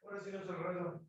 Ahora sí no se rueda.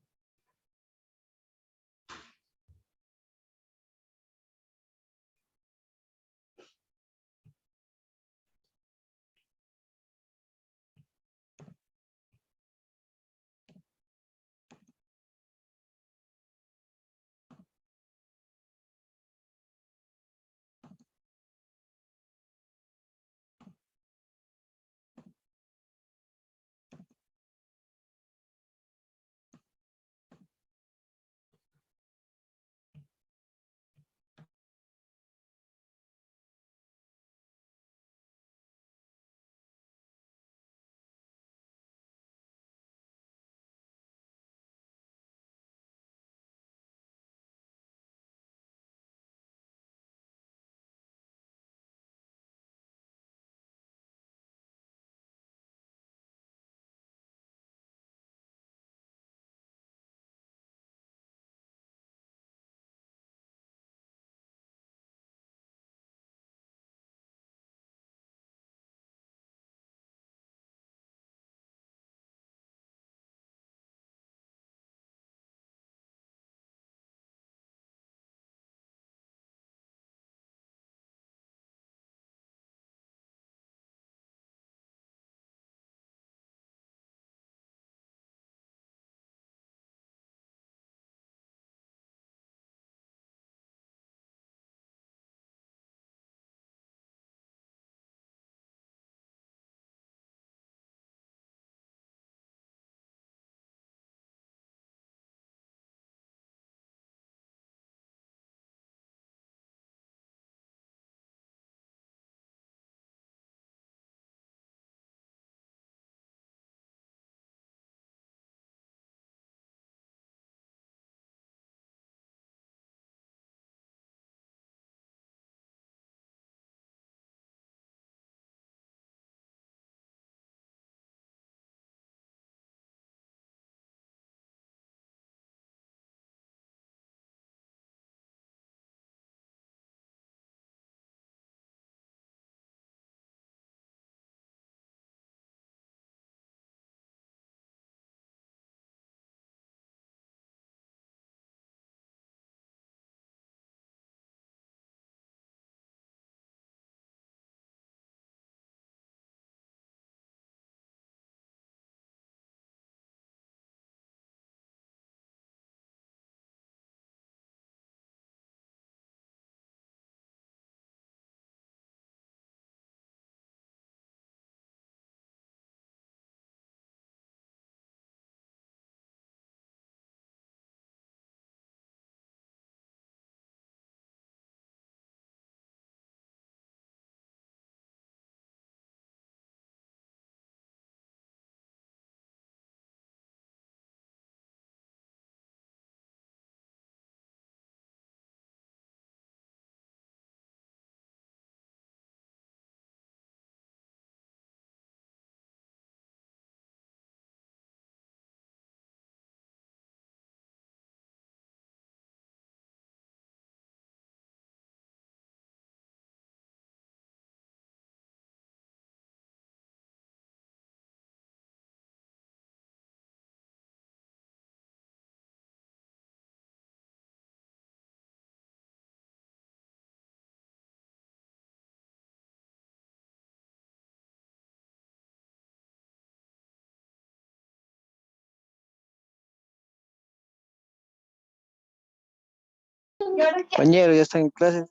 Compañero, ya está en clase.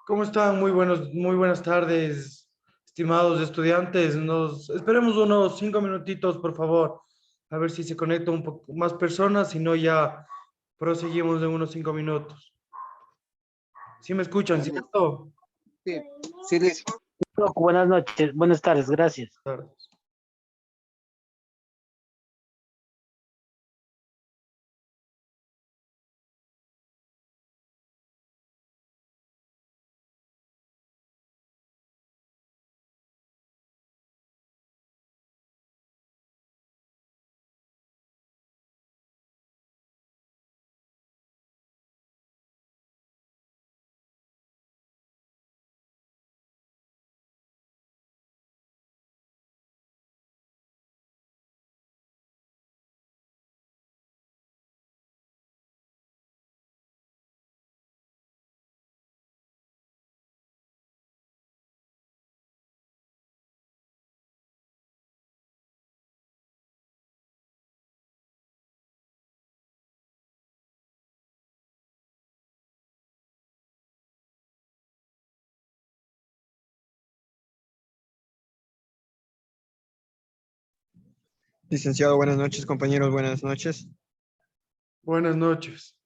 ¿Cómo están? Muy buenas tardes, estimados estudiantes. Nos esperemos unos 5 minutitos, por favor, a ver si se conectan un poco más personas, si no ya proseguimos en unos 5 minutos. ¿Sí me escuchan, cierto? Sí, sí, Liz. Buenas noches, buenas tardes, gracias. Tardes. Licenciado, buenas noches, compañeros, buenas noches. Buenas noches.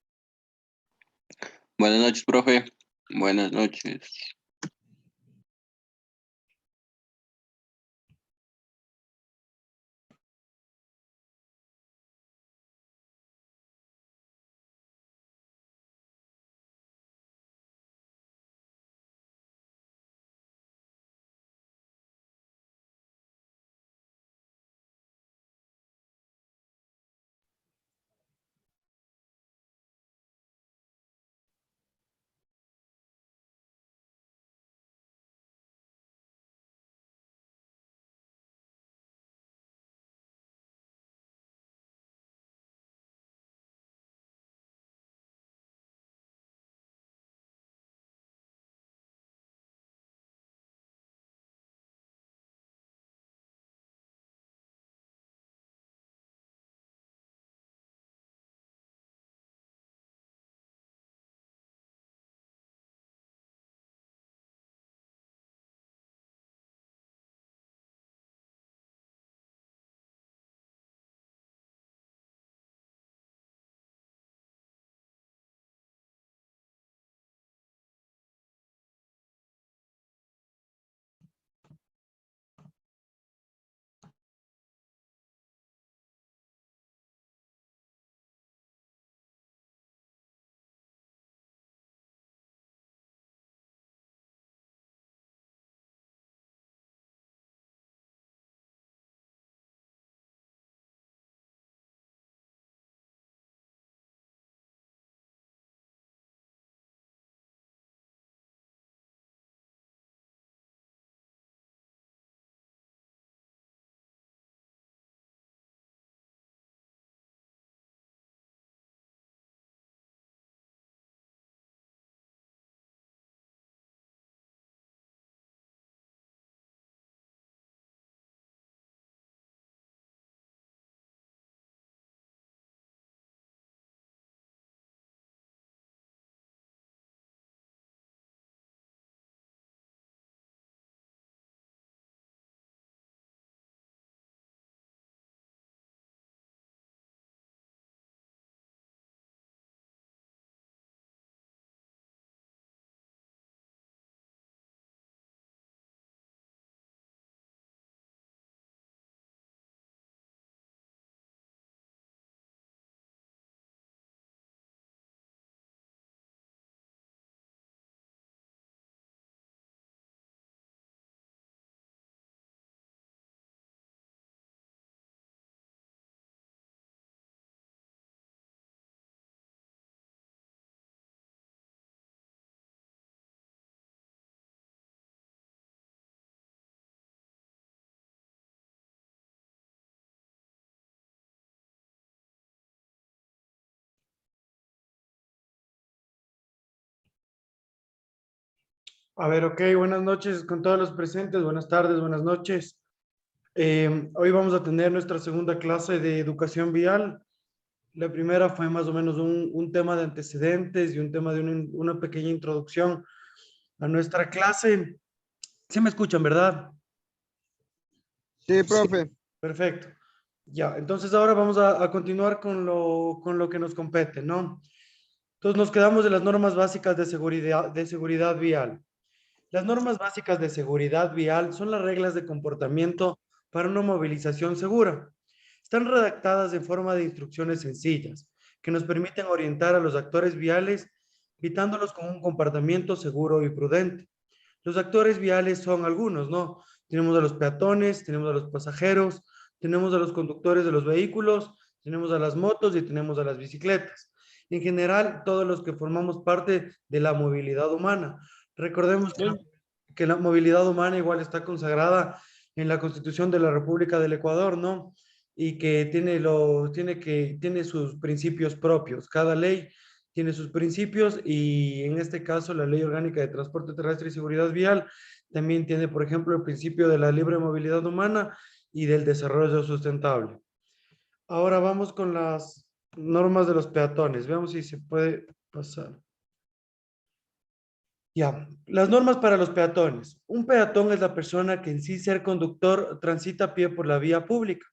Buenas noches, profe. Buenas noches. A ver, ok, buenas noches con todos los presentes, buenas tardes, buenas noches. Hoy vamos a tener nuestra segunda clase de educación vial. La primera fue más o menos un tema de antecedentes y un tema de una pequeña introducción a nuestra clase. ¿Sí me escuchan, verdad? Sí, profe. Perfecto. Ya, entonces ahora vamos a continuar con lo que nos compete, ¿no? Entonces nos quedamos de las normas básicas de seguridad vial. Las normas básicas de seguridad vial son las reglas de comportamiento para una movilización segura. Están redactadas en forma de instrucciones sencillas que nos permiten orientar a los actores viales, invitándolos con un comportamiento seguro y prudente. Los actores viales son algunos, ¿no? Tenemos a los peatones, tenemos a los pasajeros, tenemos a los conductores de los vehículos, tenemos a las motos y tenemos a las bicicletas. En general, todos los que formamos parte de la movilidad humana. Recordemos que la movilidad humana igual está consagrada en la Constitución de la República del Ecuador, ¿no? Y que tiene sus principios propios. Cada ley tiene sus principios y en este caso la Ley Orgánica de Transporte Terrestre y Seguridad Vial también tiene, por ejemplo, el principio de la libre movilidad humana y del desarrollo sustentable. Ahora vamos con las normas de los peatones. Veamos si se puede pasar. Ya, las normas para los peatones. Un peatón es la persona que en sí ser conductor transita a pie por la vía pública.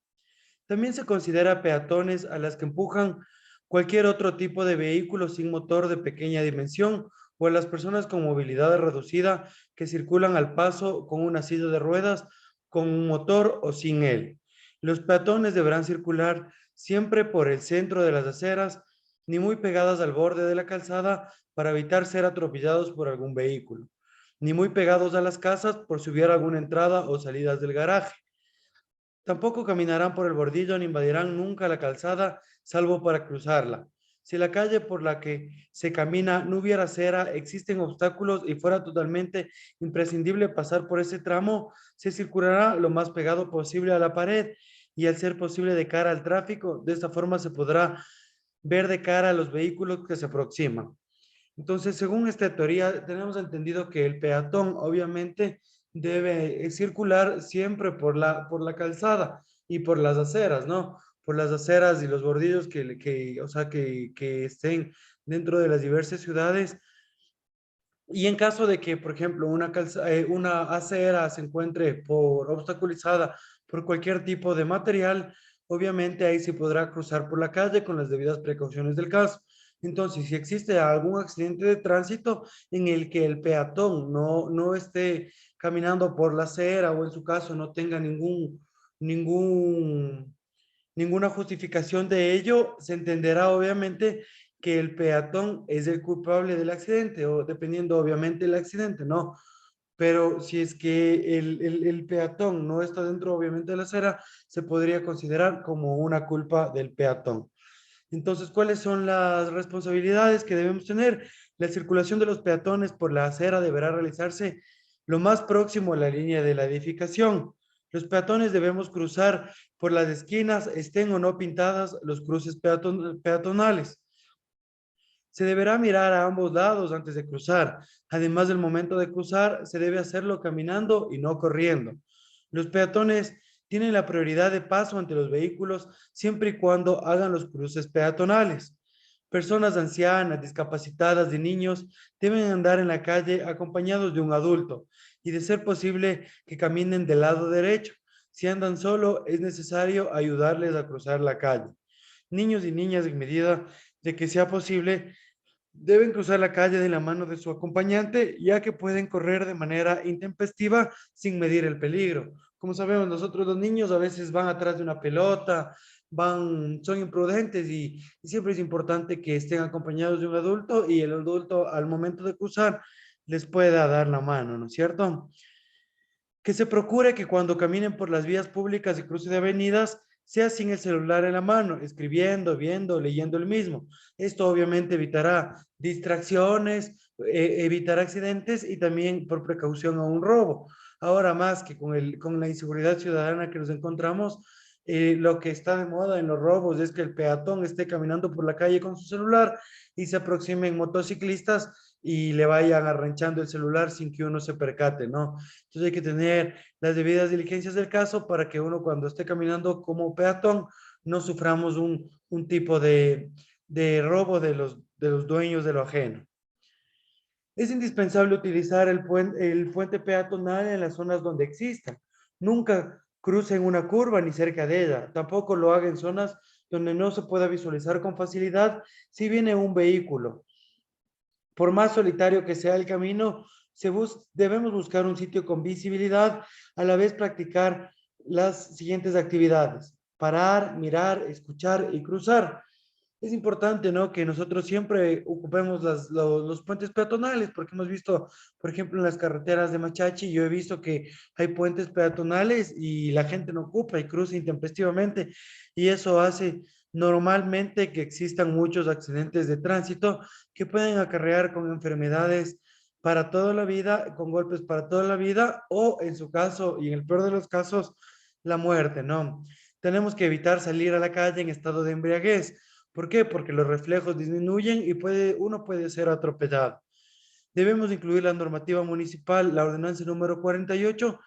También se considera peatones a las que empujan cualquier otro tipo de vehículo sin motor de pequeña dimensión o a las personas con movilidad reducida que circulan al paso con una silla de ruedas, con un motor o sin él. Los peatones deberán circular siempre por el centro de las aceras, ni muy pegadas al borde de la calzada para evitar ser atropellados por algún vehículo, ni muy pegados a las casas por si hubiera alguna entrada o salidas del garaje. Tampoco caminarán por el bordillo ni invadirán nunca la calzada, salvo para cruzarla. Si la calle por la que se camina no hubiera acera, existen obstáculos y fuera totalmente imprescindible pasar por ese tramo, se circulará lo más pegado posible a la pared y al ser posible de cara al tráfico. De esta forma se podrá ver de cara a los vehículos que se aproximan. Entonces, según esta teoría, tenemos entendido que el peatón obviamente debe circular siempre por la calzada y por las aceras, ¿no? Por las aceras y los bordillos o sea, que estén dentro de las diversas ciudades. Y en caso de que, por ejemplo, una acera se encuentre obstaculizada por cualquier tipo de material, obviamente ahí se podrá cruzar por la calle con las debidas precauciones del caso. Entonces, si existe algún accidente de tránsito en el que el peatón no esté caminando por la acera o en su caso no tenga ningún, ninguna justificación de ello, se entenderá obviamente que el peatón es el culpable del accidente o dependiendo obviamente del accidente, ¿no? Pero si es que el peatón no está dentro obviamente de la acera, se podría considerar como una culpa del peatón. Entonces, ¿cuáles son las responsabilidades que debemos tener? La circulación de los peatones por la acera deberá realizarse lo más próximo a la línea de la edificación. Los peatones debemos cruzar por las esquinas, estén o no pintadas los cruces peatonales. Se deberá mirar a ambos lados antes de cruzar. Además del momento de cruzar, se debe hacerlo caminando y no corriendo. Los peatones tienen la prioridad de paso ante los vehículos siempre y cuando hagan los cruces peatonales. Personas ancianas, discapacitadas y niños deben andar en la calle acompañados de un adulto y de ser posible que caminen del lado derecho. Si andan solo, es necesario ayudarles a cruzar la calle. Niños y niñas, en medida de que sea posible, deben cruzar la calle de la mano de su acompañante, ya que pueden correr de manera intempestiva sin medir el peligro. Como sabemos, nosotros los niños a veces van atrás de una pelota, son imprudentes y siempre es importante que estén acompañados de un adulto y el adulto al momento de cruzar les pueda dar la mano, ¿no es cierto? Que se procure que cuando caminen por las vías públicas y cruce de avenidas, sea sin el celular en la mano, escribiendo, viendo, leyendo el mismo. Esto obviamente evitará distracciones, evitará accidentes y también por precaución a un robo. Ahora más que con la inseguridad ciudadana que nos encontramos, lo que está de moda en los robos es que el peatón esté caminando por la calle con su celular y se aproximen motociclistas y le vayan arranchando el celular sin que uno se percate, ¿no? Entonces hay que tener las debidas diligencias del caso para que uno cuando esté caminando como peatón no suframos un tipo de robo de los dueños de lo ajeno. Es indispensable utilizar el puente peatonal en las zonas donde exista. Nunca crucen una curva ni cerca de ella. Tampoco lo haga en zonas donde no se pueda visualizar con facilidad si viene un vehículo. Por más solitario que sea el camino, debemos buscar un sitio con visibilidad, a la vez practicar las siguientes actividades: parar, mirar, escuchar y cruzar. Es importante, ¿no? Que nosotros siempre ocupemos los puentes peatonales, porque hemos visto, por ejemplo, en las carreteras de Machachi, yo he visto que hay puentes peatonales y la gente no ocupa y cruza intempestivamente, y eso hace normalmente que existan muchos accidentes de tránsito que pueden acarrear con enfermedades para toda la vida, con golpes para toda la vida, o en su caso, y en el peor de los casos, la muerte, ¿no? Tenemos que evitar salir a la calle en estado de embriaguez. ¿Por qué? Porque los reflejos disminuyen y uno puede ser atropellado. Debemos incluir la normativa municipal, la ordenanza número 48,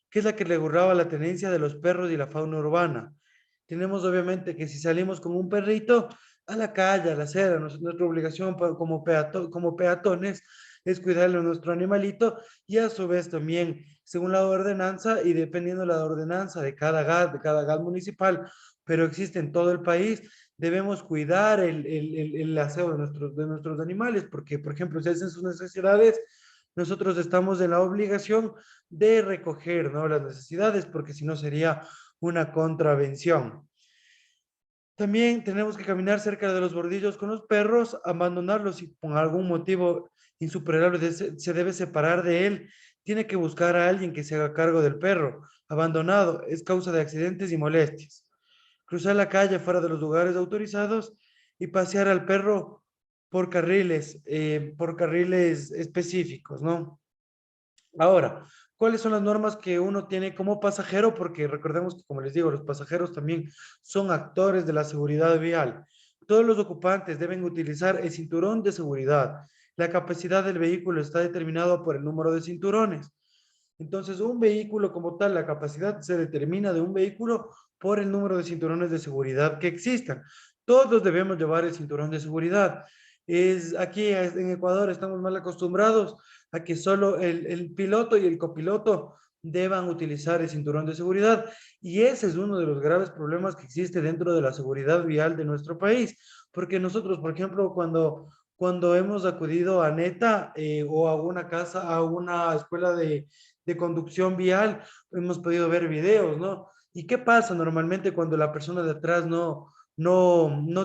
que es la que regulaba la tenencia de los perros y la fauna urbana. Tenemos obviamente que si salimos con un perrito a la calle, a la acera, nuestra obligación como peatones es cuidarle a nuestro animalito y a su vez también, según la ordenanza y dependiendo de la ordenanza de cada GAT municipal, pero existe en todo el país. Debemos cuidar el aseo de nuestros animales, porque, por ejemplo, si hacen sus necesidades, nosotros estamos en la obligación de recoger, ¿no?, las necesidades, porque si no sería una contravención. También tenemos que caminar cerca de los bordillos con los perros, abandonarlos si por algún motivo insuperable se debe separar de él. Tiene que buscar a alguien que se haga cargo del perro. Abandonado es causa de accidentes y molestias. Cruzar la calle fuera de los lugares autorizados y pasear al perro por carriles específicos, ¿no? Ahora, ¿cuáles son las normas que uno tiene como pasajero? Porque recordemos que, como les digo, los pasajeros también son actores de la seguridad vial. Todos los ocupantes deben utilizar el cinturón de seguridad. La capacidad del vehículo está determinada por el número de cinturones. Entonces, un vehículo como tal, la capacidad se determina de un vehículo por el número de cinturones de seguridad que existan. Todos debemos llevar el cinturón de seguridad. Aquí en Ecuador estamos mal acostumbrados a que solo el piloto y el copiloto deban utilizar el cinturón de seguridad. Y ese es uno de los graves problemas que existe dentro de la seguridad vial de nuestro país. Porque nosotros, por ejemplo, cuando hemos acudido a Neta o a una casa, a una escuela de conducción vial, hemos podido ver videos, ¿no? ¿Y qué pasa normalmente cuando la persona de atrás no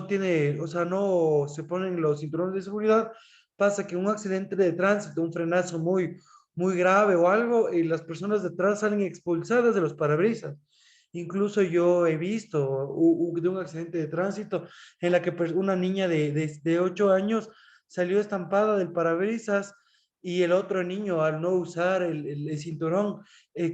tiene, o sea, no se ponen los cinturones de seguridad? Pasa que un accidente de tránsito, un frenazo muy grave o algo, y las personas de atrás salen expulsadas de los parabrisas. Incluso yo he visto de un accidente de tránsito en la que una niña de 8 años salió estampada del parabrisas y el otro niño, al no usar el cinturón,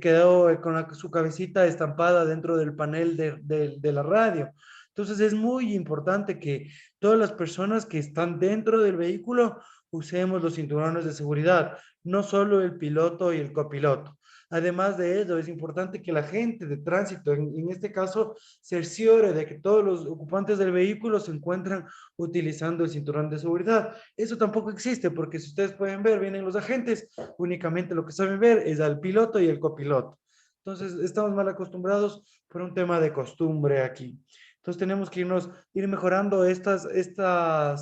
quedó con su cabecita estampada dentro del panel de la radio. Entonces es muy importante que todas las personas que están dentro del vehículo usemos los cinturones de seguridad, no solo el piloto y el copiloto. Además de ello, es importante que la gente de tránsito, en este caso, cerciore de que todos los ocupantes del vehículo se encuentran utilizando el cinturón de seguridad. Eso tampoco existe porque si ustedes pueden ver, vienen los agentes, únicamente lo que saben ver es al piloto y el copiloto. Entonces, estamos mal acostumbrados por un tema de costumbre aquí. Entonces, tenemos que ir mejorando esta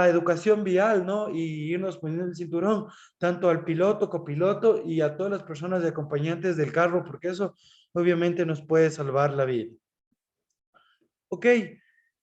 educación vial, ¿no? Y irnos poniendo el cinturón, tanto al piloto, copiloto y a todas las personas de acompañantes del carro, porque eso obviamente nos puede salvar la vida. Ok,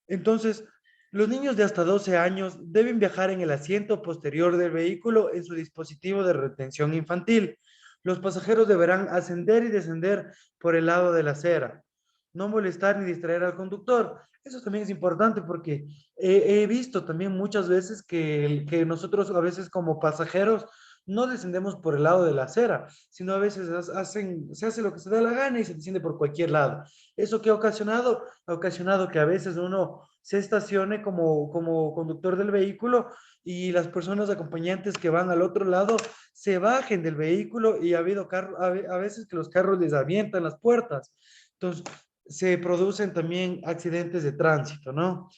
entonces, los niños de hasta 12 años deben viajar en el asiento posterior del vehículo en su dispositivo de retención infantil. Los pasajeros deberán ascender y descender por el lado de la acera, no molestar ni distraer al conductor. Eso también es importante porque he visto también muchas veces que nosotros a veces como pasajeros no descendemos por el lado de la acera, sino a veces se hace lo que se da la gana y se desciende por cualquier lado. ¿Eso qué ha ocasionado? Ha ocasionado que a veces uno se estacione como conductor del vehículo y las personas acompañantes que van al otro lado se bajen del vehículo y ha habido a veces que los carros les avientan las puertas. Entonces, se producen también accidentes de tránsito, ¿no?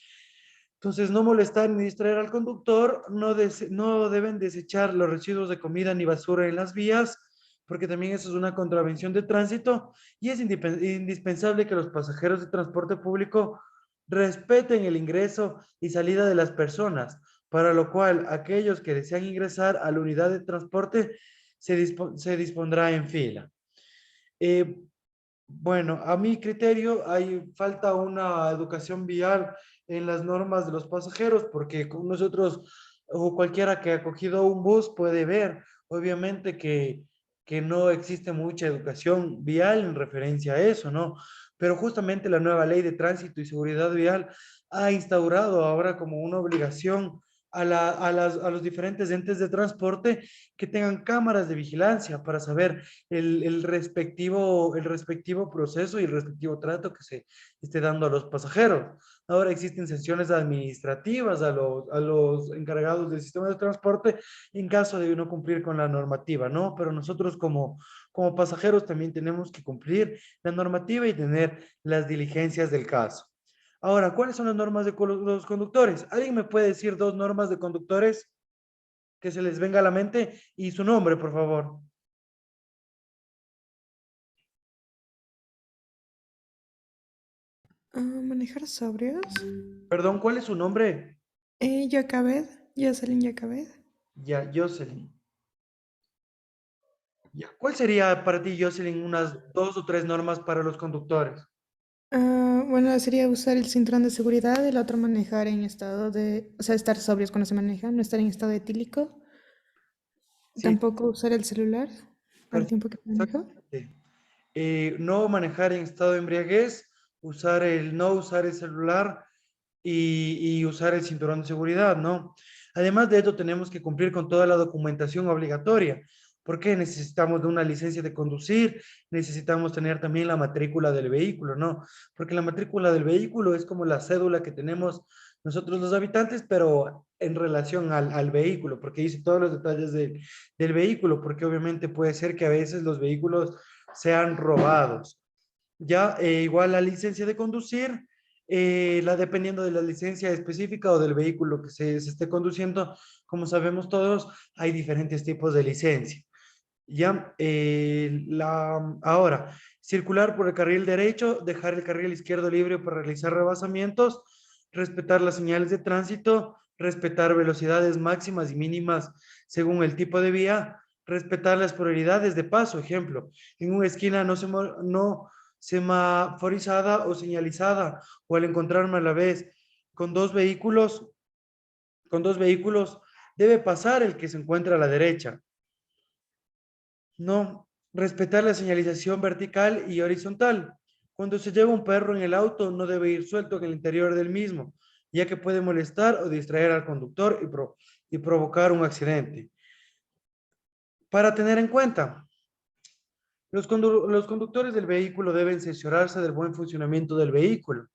Entonces, no molestar ni distraer al conductor, no deben desechar los residuos de comida ni basura en las vías, porque también eso es una contravención de tránsito y es indispensable que los pasajeros de transporte público respeten el ingreso y salida de las personas, para lo cual aquellos que desean ingresar a la unidad de transporte se dispondrá en fila. Eh, bueno, a mi criterio, falta una educación vial en las normas de los pasajeros, porque con nosotros o cualquiera que ha cogido un bus puede ver, obviamente, que no existe mucha educación vial en referencia a eso, ¿no? Pero justamente la nueva ley de tránsito y seguridad vial ha instaurado ahora como una obligación a los diferentes entes de transporte que tengan cámaras de vigilancia para saber el respectivo proceso y el respectivo trato que se esté dando a los pasajeros. Ahora existen sanciones administrativas a los encargados del sistema de transporte en caso de no cumplir con la normativa, ¿no? Pero nosotros como pasajeros también tenemos que cumplir la normativa y tener las diligencias del caso. Ahora, ¿cuáles son las normas de los conductores? ¿Alguien me puede decir dos normas de conductores que se les venga a la mente y su nombre, por favor? Manejar sobrios. Perdón, ¿cuál es su nombre? Jacabed, Jocelyn Jacabed. Ya, Jocelyn. Ya. ¿Cuál sería para ti, Jocelyn, unas 2 o 3 normas para los conductores? Bueno, sería usar el cinturón de seguridad, el otro manejar en estado de, o sea, estar sobrios cuando se maneja, no estar en estado etílico, Sí, tampoco usar el celular al tiempo que manejo. exactamente. No manejar en estado de embriaguez, no usar el celular y usar el cinturón de seguridad, ¿no? Además de esto, tenemos que cumplir con toda la documentación obligatoria. Porque necesitamos de una licencia de conducir, necesitamos tener también la matrícula del vehículo, ¿no? Porque la matrícula del vehículo es como la cédula que tenemos nosotros los habitantes, pero en relación al vehículo, porque dice todos los detalles del vehículo, porque obviamente puede ser que a veces los vehículos sean robados. Ya, igual la licencia de conducir, dependiendo de la licencia específica o del vehículo que se esté conduciendo, como sabemos todos, hay diferentes tipos de licencia. Ya, ahora, circular por el carril derecho, dejar el carril izquierdo libre para realizar rebasamientos, respetar las señales de tránsito, respetar velocidades máximas y mínimas según el tipo de vía, respetar las prioridades de paso, ejemplo, en una esquina no semaforizada o señalizada, o al encontrarme a la vez con dos vehículos, con dos vehículos, debe pasar el que se encuentra a la derecha. No, respetar la señalización vertical y horizontal. Cuando se lleva un perro en el auto, no debe ir suelto en el interior del mismo, ya que puede molestar o distraer al conductor y provocar un accidente. Para tener en cuenta, los conductores del vehículo deben cerciorarse del buen funcionamiento del vehículo.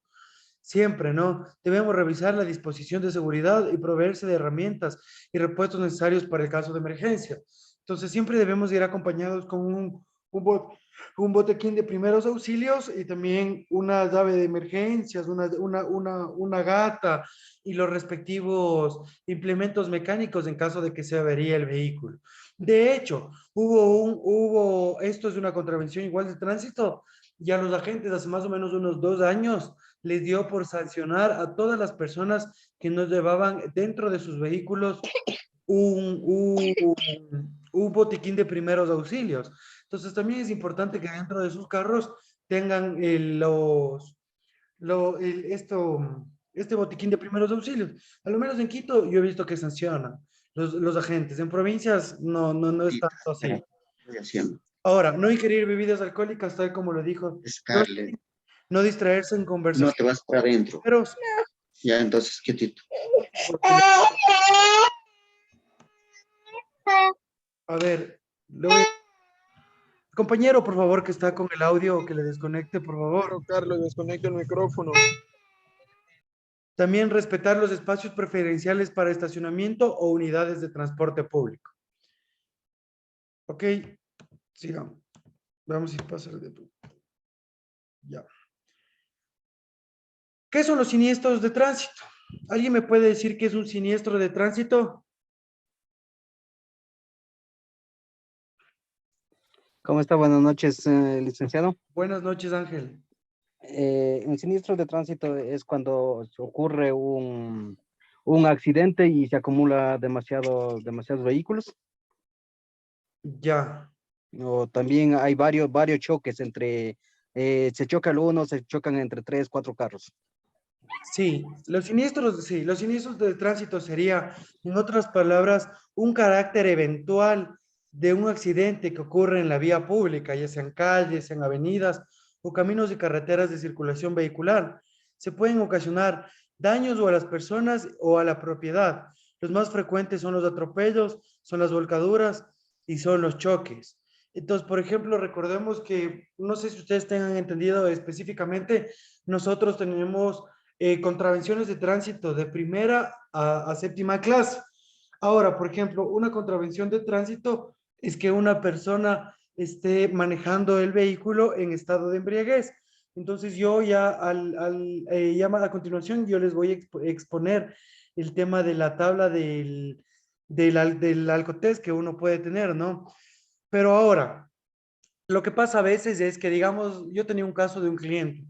Siempre, ¿no? Debemos revisar la disposición de seguridad y proveerse de herramientas y repuestos necesarios para el caso de emergencia. Entonces, siempre debemos ir acompañados con un botequín de primeros auxilios y también una llave de emergencias, una gata y los respectivos implementos mecánicos en caso de que se averíe el vehículo. De hecho, esto es una contravención igual de tránsito, y a los agentes hace más o menos unos 2 años les dio por sancionar a todas las personas que no llevaban dentro de sus vehículos un botiquín de primeros auxilios. Entonces también es importante que dentro de sus carros tengan este botiquín de primeros auxilios. A lo menos en Quito yo he visto que sancionan los agentes. En provincias no es tanto así. Estoy haciendo. Ahora, no ingerir bebidas alcohólicas, tal como lo dijo. Scarlett, No distraerse en no conversaciones. te vas para adentro. Ya, entonces, quietito. A ver, compañero, por favor, que está con el audio, que le desconecte, por favor. Carlos, desconecta el micrófono. También respetar los espacios preferenciales para estacionamiento o unidades de transporte público. Ok, sigamos. Vamos a pasar de... Ya. ¿Qué son los siniestros de tránsito? ¿Alguien me puede decir qué es un siniestro de tránsito? ¿Cómo está? Buenas noches, licenciado. Buenas noches, Ángel. Un siniestro de tránsito es cuando se ocurre un accidente y se acumula demasiados vehículos. Ya. O también hay varios choques se choca el uno, se chocan entre 3, 4 carros. Sí, los siniestros de tránsito sería, en otras palabras, un carácter eventual de un accidente que ocurre en la vía pública, ya sean calles, en avenidas o caminos y carreteras de circulación vehicular. Se pueden ocasionar daños o a las personas o a la propiedad. Los más frecuentes son los atropellos, son las volcaduras y son los choques. Entonces, por ejemplo, recordemos que, no sé si ustedes tengan entendido específicamente, nosotros tenemos contravenciones de tránsito de primera a séptima clase. Ahora, por ejemplo, una contravención de tránsito es que una persona esté manejando el vehículo en estado de embriaguez. Entonces yo ya a continuación yo les voy a exponer el tema de la tabla del alcotest que uno puede tener, ¿no? Pero ahora, lo que pasa a veces es que, digamos, yo tenía un caso de un cliente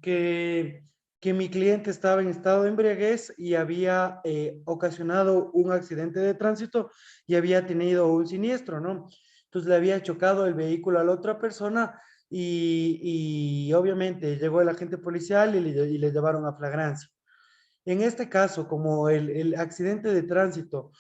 que que mi cliente estaba en estado de embriaguez y había ocasionado un accidente de tránsito y había tenido un siniestro, ¿no? Entonces le había chocado el vehículo a la otra persona y obviamente llegó el agente policial y le llevaron a flagrancia. En este caso, como el accidente de tránsito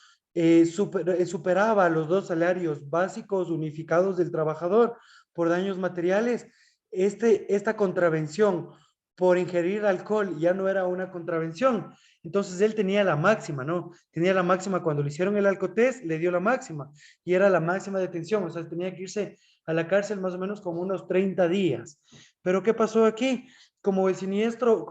superaba los 2 salarios básicos unificados del trabajador por daños materiales, esta contravención por ingerir alcohol ya no era una contravención. Entonces él tenía la máxima, ¿no? Tenía la máxima cuando le hicieron el alcotest, le dio la máxima y era la máxima detención, o sea, tenía que irse a la cárcel más o menos como unos 30 días. Pero ¿qué pasó aquí? Como el siniestro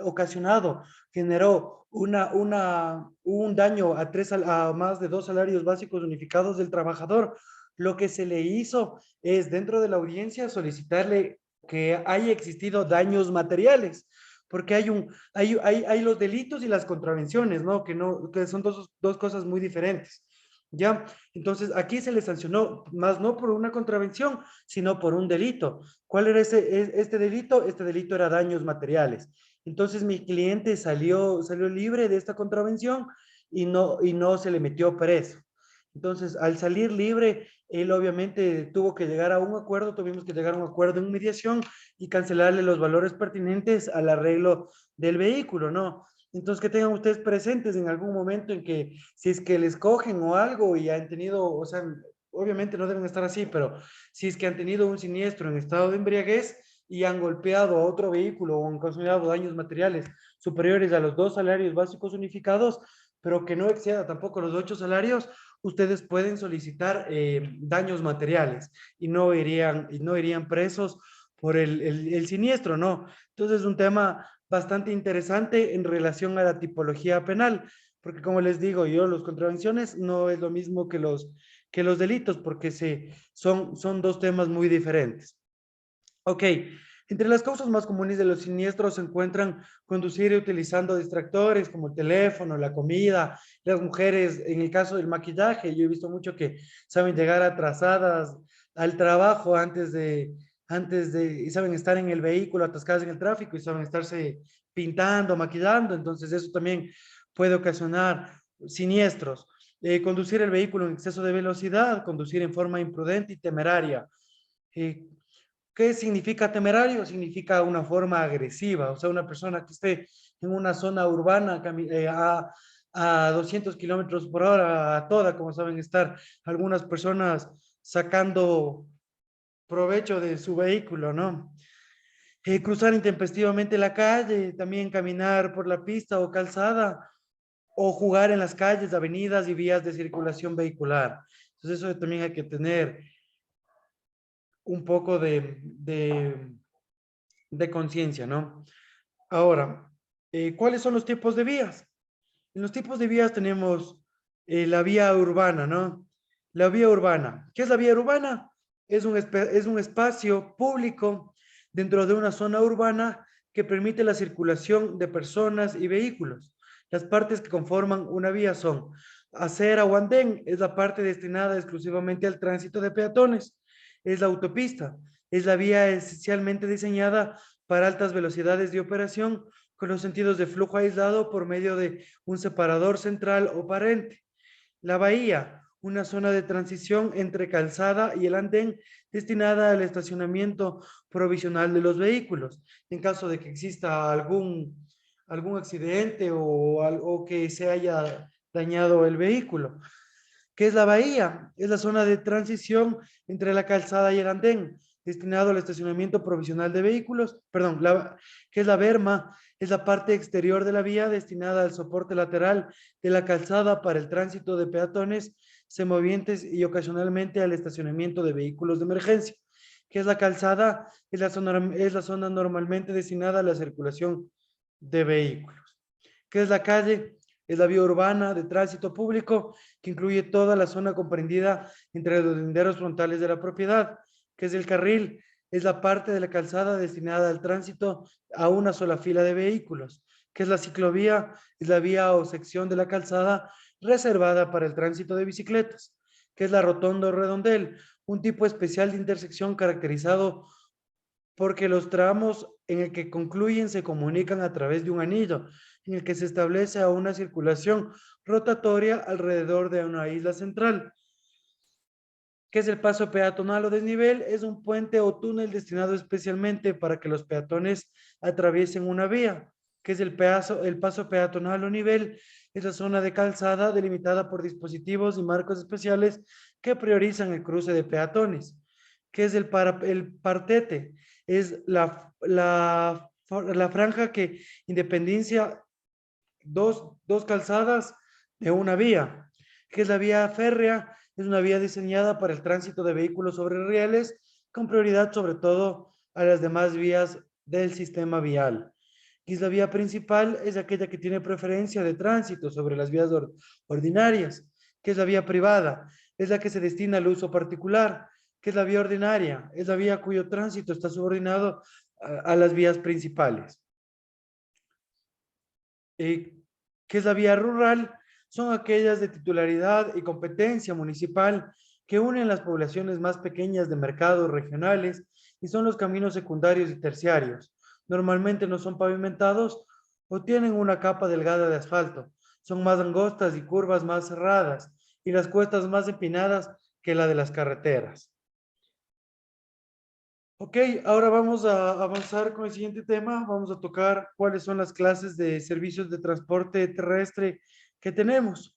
ocasionado generó un daño a más de 2 salarios básicos unificados del trabajador, lo que se le hizo es dentro de la audiencia solicitarle que haya existido daños materiales, porque hay los delitos y las contravenciones, ¿no? Que son dos cosas muy diferentes. ¿Ya? Entonces, aquí se le sancionó, más no por una contravención, sino por un delito. ¿Cuál era este delito? Este delito era daños materiales. Entonces, mi cliente salió libre de esta contravención y no se le metió preso. Entonces, al salir libre, él obviamente tuvo que llegar a un acuerdo, tuvimos que llegar a un acuerdo en mediación y cancelarle los valores pertinentes al arreglo del vehículo, ¿no? Entonces, que tengan ustedes presentes en algún momento en que si es que les cogen o algo y han tenido, o sea, obviamente no deben estar así, pero si es que han tenido un siniestro en estado de embriaguez y han golpeado a otro vehículo o han ocasionado daños materiales superiores a los 2 salarios básicos unificados, pero que no exceda tampoco los 8 salarios, ustedes pueden solicitar daños materiales y no irían presos por el siniestro, ¿no? Entonces es un tema bastante interesante en relación a la tipología penal, porque como les digo yo, las contravenciones no es lo mismo que los delitos, porque son 2 temas muy diferentes. Ok, entre las causas más comunes de los siniestros se encuentran conducir utilizando distractores como el teléfono, la comida, las mujeres, en el caso del maquillaje, yo he visto mucho que saben llegar atrasadas al trabajo y saben estar en el vehículo atascadas en el tráfico y saben estarse pintando, maquillando, entonces eso también puede ocasionar siniestros. Conducir el vehículo en exceso de velocidad, conducir en forma imprudente y temeraria. Eh, ¿Qué significa temerario? Significa una forma agresiva, o sea, una persona que esté en una zona urbana a 200 kilómetros por hora, a toda, como saben estar algunas personas sacando provecho de su vehículo, ¿no? Cruzar intempestivamente la calle, también caminar por la pista o calzada, o jugar en las calles, avenidas y vías de circulación vehicular. Entonces eso también hay que tener un poco de conciencia, ¿no? Ahora, ¿cuáles son los tipos de vías? En los tipos de vías tenemos la vía urbana, ¿no? La vía urbana. ¿Qué es la vía urbana? Es un espacio público dentro de una zona urbana que permite la circulación de personas y vehículos. Las partes que conforman una vía son acera o andén, es la parte destinada exclusivamente al tránsito de peatones. Es la autopista, es la vía esencialmente diseñada para altas velocidades de operación con los sentidos de flujo aislado por medio de un separador central o parente. La bahía, una zona de transición entre calzada y el andén destinada al estacionamiento provisional de los vehículos. En caso de que exista algún accidente o que se haya dañado el vehículo. ¿Qué es la bahía? Es la zona de transición entre la calzada y el andén, destinado al estacionamiento provisional de vehículos. Perdón, ¿qué es la berma? Es la parte exterior de la vía destinada al soporte lateral de la calzada para el tránsito de peatones, semovientes y ocasionalmente al estacionamiento de vehículos de emergencia. ¿Qué es la calzada? Es la zona normalmente destinada a la circulación de vehículos. ¿Qué es la calle? Es la vía urbana de tránsito público que incluye toda la zona comprendida entre los linderos frontales de la propiedad. ¿Qué es el carril? Es la parte de la calzada destinada al tránsito a una sola fila de vehículos. ¿Qué es la ciclovía? Es la vía o sección de la calzada reservada para el tránsito de bicicletas. ¿Qué es la rotonda o redondel? Un tipo especial de intersección caracterizado porque los tramos en el que concluyen se comunican a través de un anillo, en el que se establece una circulación rotatoria alrededor de una isla central. ¿Qué es el paso peatonal o desnivel? Es un puente o túnel destinado especialmente para que los peatones atraviesen una vía. ¿Qué es el paso peatonal o nivel? Es la zona de calzada delimitada por dispositivos y marcos especiales que priorizan el cruce de peatones. ¿Qué es el partete? Es la franja que independencia dos calzadas de una vía. ¿Qué es la vía férrea? Es una vía diseñada para el tránsito de vehículos sobre rieles, con prioridad sobre todo a las demás vías del sistema vial. ¿Qué es la vía principal? Es aquella que tiene preferencia de tránsito sobre las vías ordinarias. ¿Qué es la vía privada? Es la que se destina al uso particular. ¿Qué es la vía ordinaria? Es la vía cuyo tránsito está subordinado a las vías principales. ¿Qué es la vía rural? Son aquellas de titularidad y competencia municipal que unen las poblaciones más pequeñas de mercados regionales y son los caminos secundarios y terciarios. Normalmente no son pavimentados o tienen una capa delgada de asfalto. Son más angostas y curvas más cerradas y las cuestas más empinadas que la de las carreteras. Ok, ahora vamos a avanzar con el siguiente tema. Vamos a tocar cuáles son las clases de servicios de transporte terrestre que tenemos.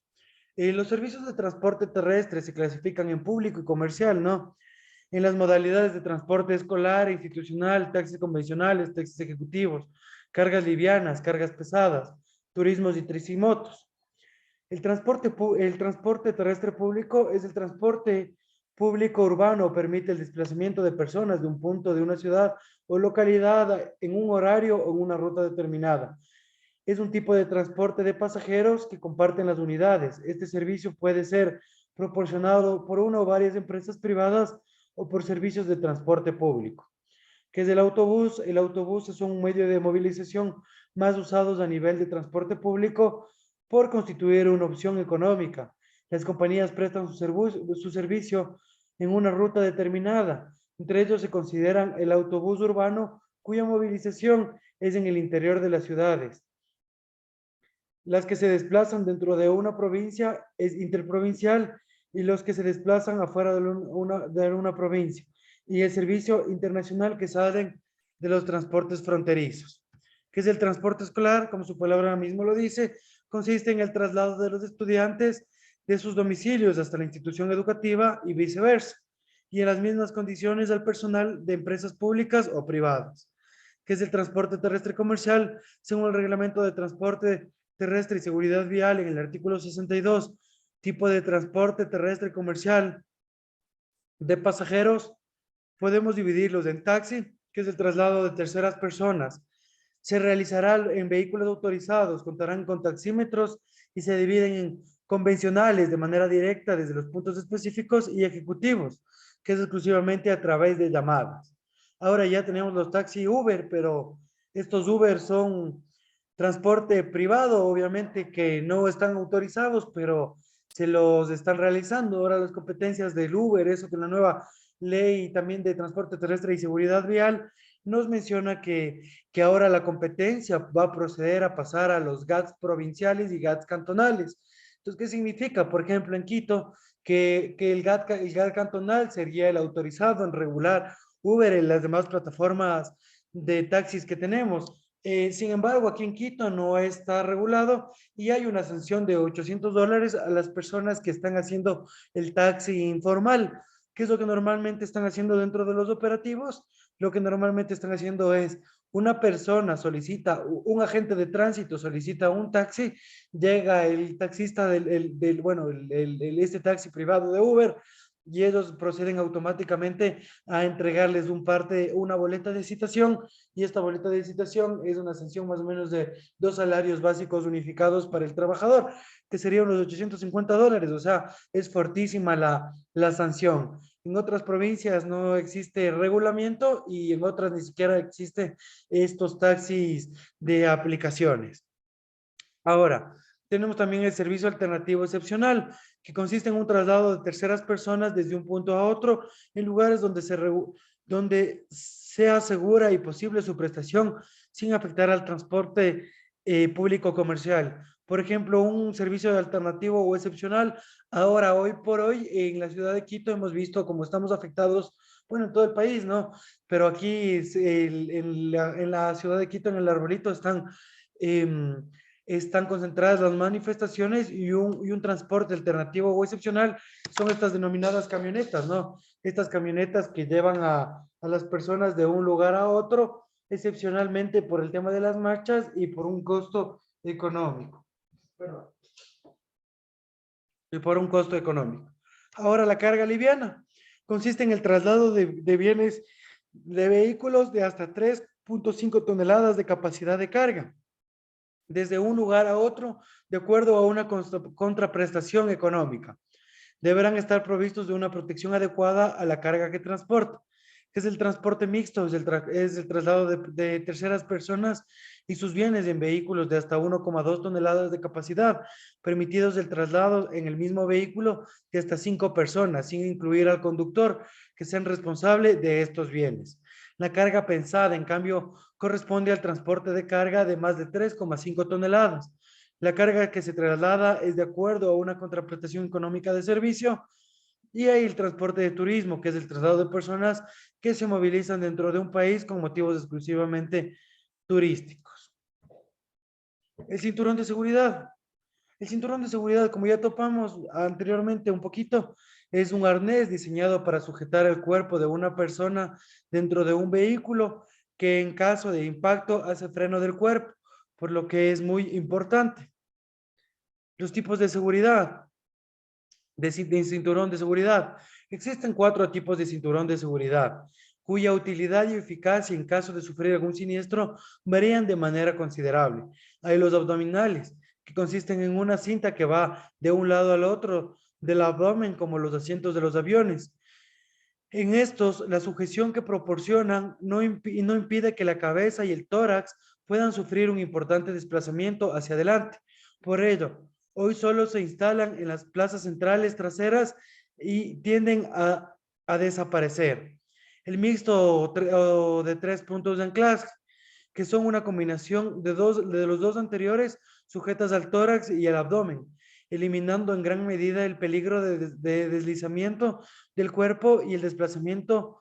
Los servicios de transporte terrestre se clasifican en público y comercial, ¿no? En las modalidades de transporte escolar, institucional, taxis convencionales, taxis ejecutivos, cargas livianas, cargas pesadas, turismos y tricimotos. El transporte terrestre público es el transporte público urbano, permite el desplazamiento de personas de un punto de una ciudad o localidad en un horario o en una ruta determinada. Es un tipo de transporte de pasajeros que comparten las unidades. Este servicio puede ser proporcionado por una o varias empresas privadas o por servicios de transporte público. ¿Qué es el autobús? El autobús es un medio de movilización más usados a nivel de transporte público por constituir una opción económica. Las compañías prestan su servicio en una ruta determinada. Entre ellos se consideran el autobús urbano, cuya movilización es en el interior de las ciudades. Las que se desplazan dentro de una provincia es interprovincial y los que se desplazan afuera de una provincia. Y el servicio internacional que salen de los transportes fronterizos. ¿Qué es el transporte escolar? Como su palabra mismo lo dice, consiste en el traslado de los estudiantes de sus domicilios hasta la institución educativa y viceversa, y en las mismas condiciones al personal de empresas públicas o privadas. ¿Qué es el transporte terrestre comercial? Según el reglamento de transporte terrestre y seguridad vial en el artículo 62, tipo de transporte terrestre comercial de pasajeros, podemos dividirlos en taxi, que es el traslado de terceras personas. Se realizará en vehículos autorizados, contarán con taxímetros y se dividen en convencionales de manera directa desde los puntos específicos y ejecutivos, que es exclusivamente a través de llamadas. Ahora ya tenemos los taxi Uber, pero estos Uber son transporte privado, obviamente que no están autorizados, pero se los están realizando. Ahora las competencias del Uber, eso que la nueva ley también de transporte terrestre y seguridad vial nos menciona que ahora la competencia va a proceder a pasar a los GATS provinciales y GATS cantonales. Entonces, ¿qué significa? Por ejemplo, en Quito, que el GAT cantonal sería el autorizado en regular Uber en las demás plataformas de taxis que tenemos. Sin embargo, aquí en Quito no está regulado y hay una sanción de $800 a las personas que están haciendo el taxi informal. ¿Qué es lo que normalmente están haciendo dentro de los operativos? Lo que normalmente están haciendo es una persona solicita, un agente de tránsito solicita un taxi, llega el taxista este taxi privado de Uber, y ellos proceden automáticamente a entregarles una boleta de citación, y esta boleta de citación es una sanción más o menos de 2 salarios básicos unificados para el trabajador, que serían los $850, o sea, es fortísima la sanción. En otras provincias no existe regulamiento y en otras ni siquiera existen estos taxis de aplicaciones. Ahora, tenemos también el servicio alternativo excepcional, que consiste en un traslado de terceras personas desde un punto a otro en lugares donde sea segura y posible su prestación sin afectar al transporte público comercial. Por ejemplo, un servicio alternativo o excepcional. Ahora, hoy por hoy, en la ciudad de Quito hemos visto cómo estamos afectados, bueno, en todo el país, ¿no? Pero aquí en la ciudad de Quito, en el Arbolito, em, están concentradas las manifestaciones y un transporte alternativo o excepcional son estas denominadas camionetas, ¿no? Estas camionetas que llevan a las personas de un lugar a otro, excepcionalmente por el tema de las marchas y por un costo económico. Perdón. Y por un costo económico. Ahora, la carga liviana consiste en el traslado de bienes de vehículos de hasta 3.5 toneladas de capacidad de carga desde un lugar a otro de acuerdo a una contraprestación económica. Deberán estar provistos de una protección adecuada a la carga que transporta. Es el transporte mixto, es el traslado de terceras personas y sus bienes en vehículos de hasta 1,2 toneladas de capacidad, permitidos el traslado en el mismo vehículo de hasta 5 personas, sin incluir al conductor, que sean responsables de estos bienes. La carga pensada, en cambio, corresponde al transporte de carga de más de 3,5 toneladas. La carga que se traslada es de acuerdo a una contraprestación económica de servicio. Y hay el transporte de turismo, que es el traslado de personas que se movilizan dentro de un país con motivos exclusivamente turísticos. El cinturón de seguridad. El cinturón de seguridad, como ya topamos anteriormente un poquito, es un arnés diseñado para sujetar el cuerpo de una persona dentro de un vehículo que en caso de impacto hace freno del cuerpo, por lo que es muy importante. Los tipos de seguridad, de cinturón de seguridad. Existen 4 tipos de cinturón de seguridad, cuya utilidad y eficacia en caso de sufrir algún siniestro varían de manera considerable. Hay los abdominales, que consisten en una cinta que va de un lado al otro del abdomen, como los asientos de los aviones. En estos, la sujeción que proporcionan no impide que la cabeza y el tórax puedan sufrir un importante desplazamiento hacia adelante. Por ello, hoy solo se instalan en las plazas centrales traseras y tienden a desaparecer. El mixto de 3 puntos de anclaje, que son una combinación de los dos anteriores sujetas al tórax y al abdomen, eliminando en gran medida el peligro de deslizamiento del cuerpo y el desplazamiento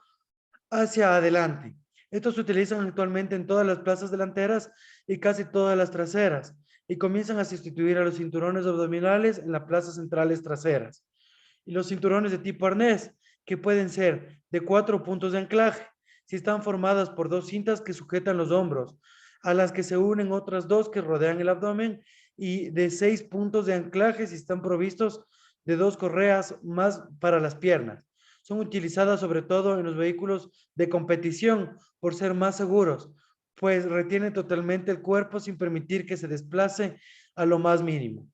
hacia adelante. Estos se utilizan actualmente en todas las plazas delanteras y casi todas las traseras, y comienzan a sustituir a los cinturones abdominales en las plazas centrales traseras. Y los cinturones de tipo arnés, que pueden ser de 4 puntos de anclaje, si están formadas por 2 cintas que sujetan los hombros, a las que se unen otras 2 que rodean el abdomen, y de 6 puntos de anclaje si están provistos de 2 correas más para las piernas. Son utilizadas sobre todo en los vehículos de competición por ser más seguros, pues retienen totalmente el cuerpo sin permitir que se desplace a lo más mínimo.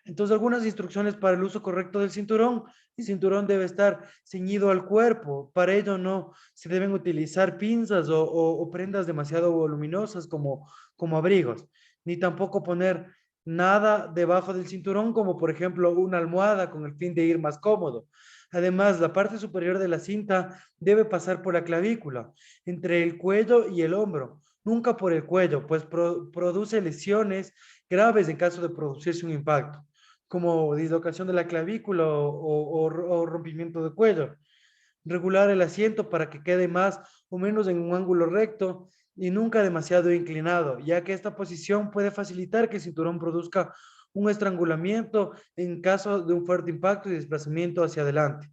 Entonces, algunas instrucciones para el uso correcto del cinturón. El cinturón debe estar ceñido al cuerpo. Para ello no se deben utilizar pinzas o prendas demasiado voluminosas como abrigos, ni tampoco poner nada debajo del cinturón, como por ejemplo una almohada con el fin de ir más cómodo. Además, la parte superior de la cinta debe pasar por la clavícula, entre el cuello y el hombro, nunca por el cuello, pues produce lesiones graves en caso de producirse un impacto, como dislocación de la clavícula o rompimiento de cuello. Regular el asiento para que quede más o menos en un ángulo recto y nunca demasiado inclinado, ya que esta posición puede facilitar que el cinturón produzca un estrangulamiento en caso de un fuerte impacto y desplazamiento hacia adelante.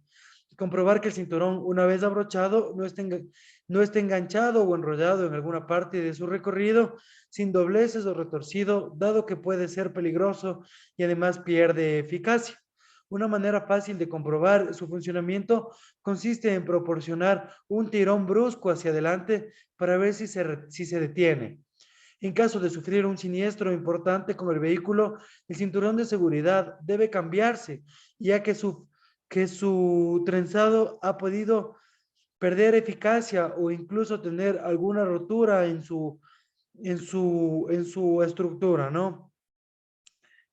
Comprobar que el cinturón, una vez abrochado, no esté enganchado o enrollado en alguna parte de su recorrido, sin dobleces o retorcido, dado que puede ser peligroso y además pierde eficacia. Una manera fácil de comprobar su funcionamiento consiste en proporcionar un tirón brusco hacia adelante para ver si se detiene. En caso de sufrir un siniestro importante con el vehículo, el cinturón de seguridad debe cambiarse, ya que su trenzado ha podido perder eficacia o incluso tener alguna rotura en su estructura, ¿no?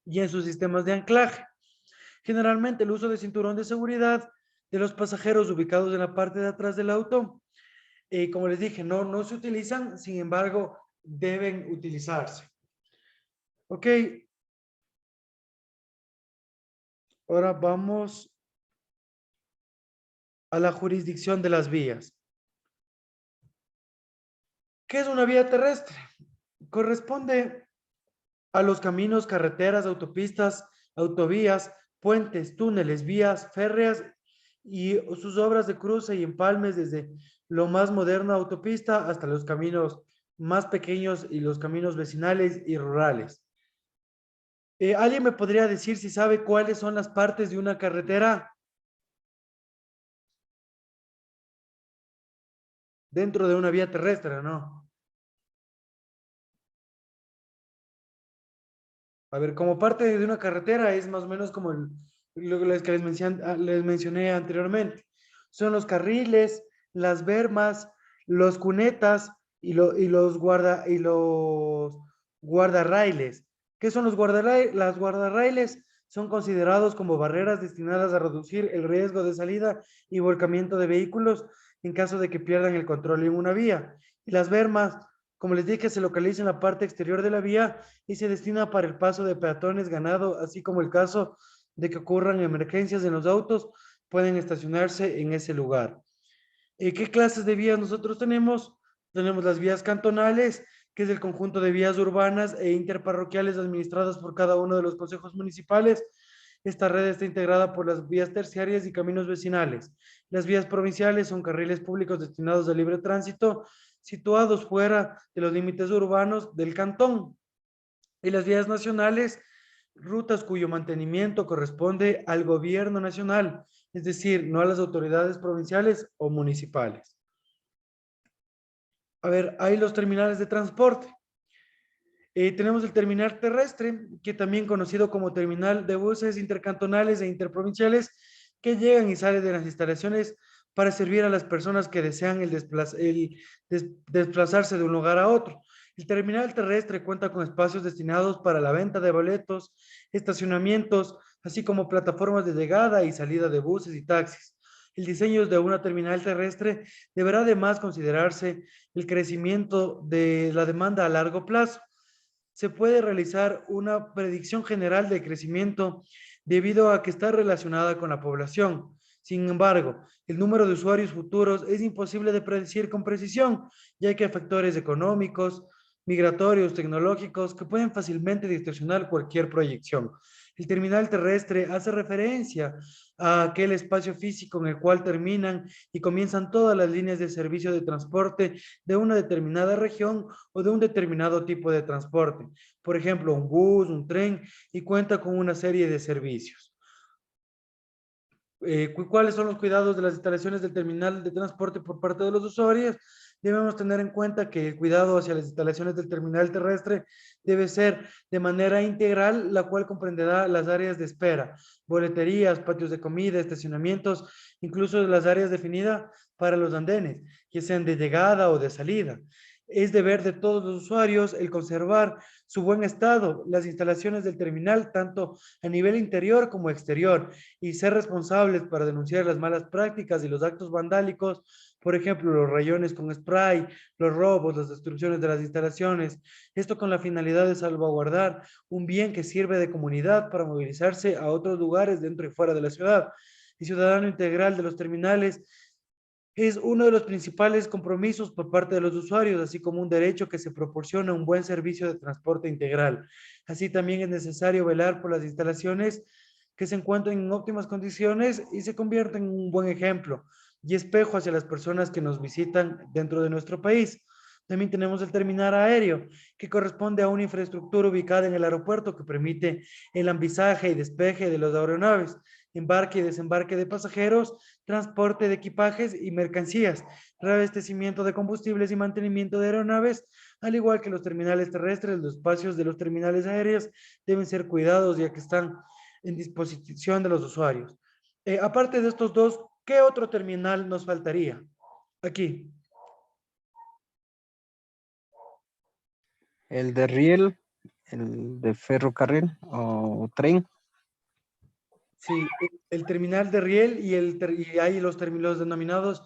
Y en sus sistemas de anclaje. Generalmente el uso de cinturón de seguridad de los pasajeros ubicados en la parte de atrás del auto Como les dije, no se utilizan, sin embargo, deben utilizarse. Ok. Ahora vamos a la jurisdicción de las vías. ¿Qué es una vía terrestre? Corresponde a los caminos, carreteras, autopistas, autovías, puentes, túneles, vías férreas y sus obras de cruce y empalmes desde lo más moderno autopista hasta los caminos más pequeños y los caminos vecinales y rurales. ¿Alguien me podría decir si sabe cuáles son las partes de una carretera dentro de una vía terrestre, no? A ver, como parte de una carretera es más o menos como lo que les mencioné anteriormente. Son los carriles, las bermas, los cunetas y los guardarrailes. ¿Qué son los guardarrailes? Las guardarrailes son considerados como barreras destinadas a reducir el riesgo de salida y volcamiento de vehículos en caso de que pierdan el control en una vía. Y las bermas, como les dije, se localiza en la parte exterior de la vía y se destina para el paso de peatones, ganado, así como el caso de que ocurran emergencias en los autos, pueden estacionarse en ese lugar. ¿Qué clases de vías nosotros tenemos? Tenemos las vías cantonales, que es el conjunto de vías urbanas e interparroquiales administradas por cada uno de los consejos municipales. Esta red está integrada por las vías terciarias y caminos vecinales. Las vías provinciales son carriles públicos destinados al libre tránsito, situados fuera de los límites urbanos del cantón. Y las vías nacionales, rutas cuyo mantenimiento corresponde al gobierno nacional, es decir, no a las autoridades provinciales o municipales. A ver, hay los terminales de transporte. Tenemos el terminal terrestre, que también conocido como terminal de buses intercantonales e interprovinciales, que llegan y salen de las instalaciones para servir a las personas que desean desplazarse de un lugar a otro. El terminal terrestre cuenta con espacios destinados para la venta de boletos, estacionamientos, así como plataformas de llegada y salida de buses y taxis. El diseño de una terminal terrestre deberá además considerarse el crecimiento de la demanda a largo plazo. Se puede realizar una predicción general de crecimiento debido a que está relacionada con la población. Sin embargo, el número de usuarios futuros es imposible de predecir con precisión, ya que hay factores económicos, migratorios, tecnológicos, que pueden fácilmente distorsionar cualquier proyección. El terminal terrestre hace referencia a aquel espacio físico en el cual terminan y comienzan todas las líneas de servicio de transporte de una determinada región o de un determinado tipo de transporte. Por ejemplo, un bus, un tren, y cuenta con una serie de servicios. ¿Cuáles son los cuidados de las instalaciones del terminal de transporte por parte de los usuarios? Debemos tener en cuenta que el cuidado hacia las instalaciones del terminal terrestre debe ser de manera integral, la cual comprenderá las áreas de espera, boleterías, patios de comida, estacionamientos, incluso las áreas definidas para los andenes, que sean de llegada o de salida. Es deber de todos los usuarios el conservar su buen estado, las instalaciones del terminal, tanto a nivel interior como exterior, y ser responsables para denunciar las malas prácticas y los actos vandálicos, por ejemplo, los rayones con spray, los robos, las destrucciones de las instalaciones, esto con la finalidad de salvaguardar un bien que sirve de comunidad para movilizarse a otros lugares dentro y fuera de la ciudad. El ciudadano integral de los terminales es uno de los principales compromisos por parte de los usuarios, así como un derecho que se proporciona un buen servicio de transporte integral. Así también es necesario velar por las instalaciones que se encuentren en óptimas condiciones y se convierten en un buen ejemplo y espejo hacia las personas que nos visitan dentro de nuestro país. También tenemos el terminal aéreo, que corresponde a una infraestructura ubicada en el aeropuerto que permite el ambizaje y despeje de las aeronaves, embarque y desembarque de pasajeros, transporte de equipajes y mercancías, reabastecimiento de combustibles y mantenimiento de aeronaves, al igual que los terminales terrestres. Los espacios de los terminales aéreos deben ser cuidados ya que están en disposición de los usuarios. Aparte de estos dos, ¿qué otro terminal nos faltaría? Aquí. El de riel, el de ferrocarril o tren. Sí, el terminal de riel y hay los denominados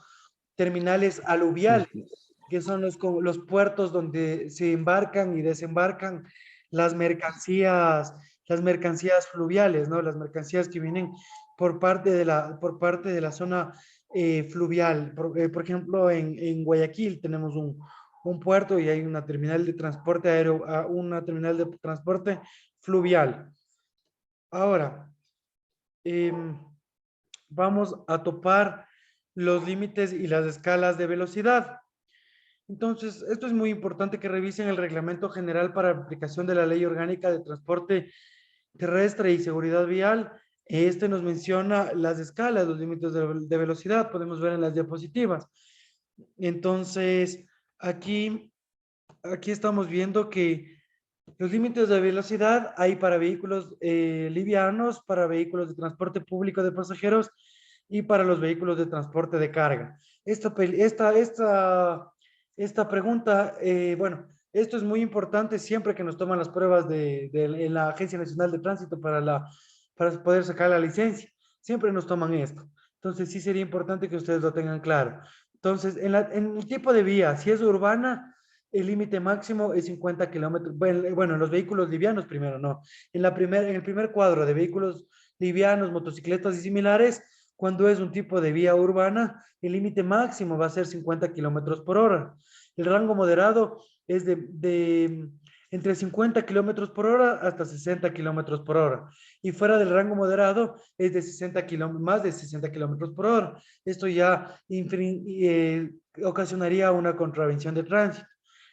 terminales aluviales, que son los puertos donde se embarcan y desembarcan las mercancías fluviales, ¿no? Las mercancías que vienen por parte de la zona fluvial. Por ejemplo, en Guayaquil tenemos un puerto y hay una terminal de transporte aéreo, una terminal de transporte fluvial. Ahora, vamos a topar los límites y las escalas de velocidad. Entonces, esto es muy importante que revisen el Reglamento General para aplicación de la Ley Orgánica de Transporte Terrestre y Seguridad Vial. Este nos menciona las escalas, los límites de velocidad, podemos ver en las diapositivas. Entonces, aquí estamos viendo que los límites de velocidad hay para vehículos livianos, para vehículos de transporte público de pasajeros y para los vehículos de transporte de carga. Esta pregunta, bueno, esto es muy importante siempre que nos toman las pruebas en la Agencia Nacional de Tránsito para poder sacar la licencia. Siempre nos toman esto. Entonces, sí sería importante que ustedes lo tengan claro. Entonces, en el tipo de vía, si es urbana, el límite máximo es 50 kilómetros. Bueno, en los vehículos livianos primero, no. En el primer cuadro de vehículos livianos, motocicletas y similares, cuando es un tipo de vía urbana, el límite máximo va a ser 50 kilómetros por hora. El rango moderado es entre 50 kilómetros por hora hasta 60 kilómetros por hora. Y fuera del rango moderado es de más de 60 kilómetros por hora. Esto ya ocasionaría una contravención de tránsito.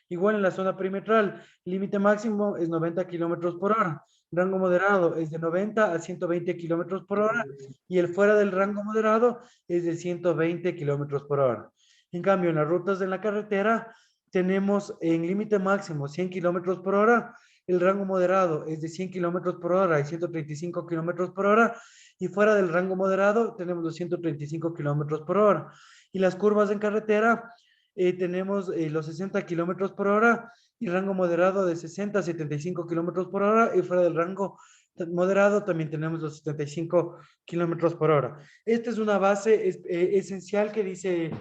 Igual en la zona perimetral, el límite máximo es 90 kilómetros por hora. Rango moderado es de 90 a 120 kilómetros por hora y el fuera del rango moderado es de 120 kilómetros por hora. En cambio, en las rutas de la carretera tenemos en límite máximo 100 kilómetros por hora, el rango moderado es de 100 kilómetros por hora y 135 kilómetros por hora y fuera del rango moderado tenemos los 135 kilómetros por hora. Y las curvas en carretera tenemos los 60 kilómetros por hora y rango moderado de 60 a 75 kilómetros por hora y fuera del rango moderado también tenemos los 75 kilómetros por hora. Esta es una base esencial que dice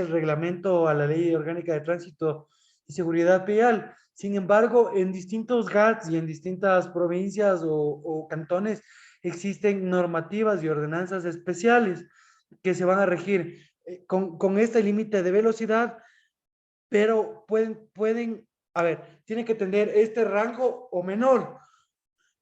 el reglamento a la Ley Orgánica de Tránsito y Seguridad Vial. Sin embargo, en distintos GATS y en distintas provincias o cantones existen normativas y ordenanzas especiales que se van a regir con este límite de velocidad, pero a ver, tienen que tener este rango o menor.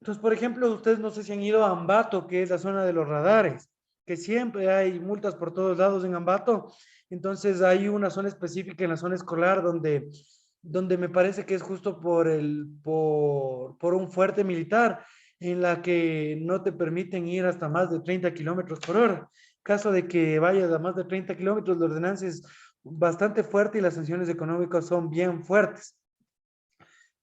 Entonces, por ejemplo, ustedes no sé si han ido a Ambato, que es la zona de los radares, que siempre hay multas por todos lados en Ambato. Entonces, hay una zona específica en la zona escolar donde me parece que es justo por un fuerte militar, en la que no te permiten ir hasta más de 30 kilómetros por hora. Caso de que vayas a más de 30 kilómetros, la ordenanza es bastante fuerte y las sanciones económicas son bien fuertes.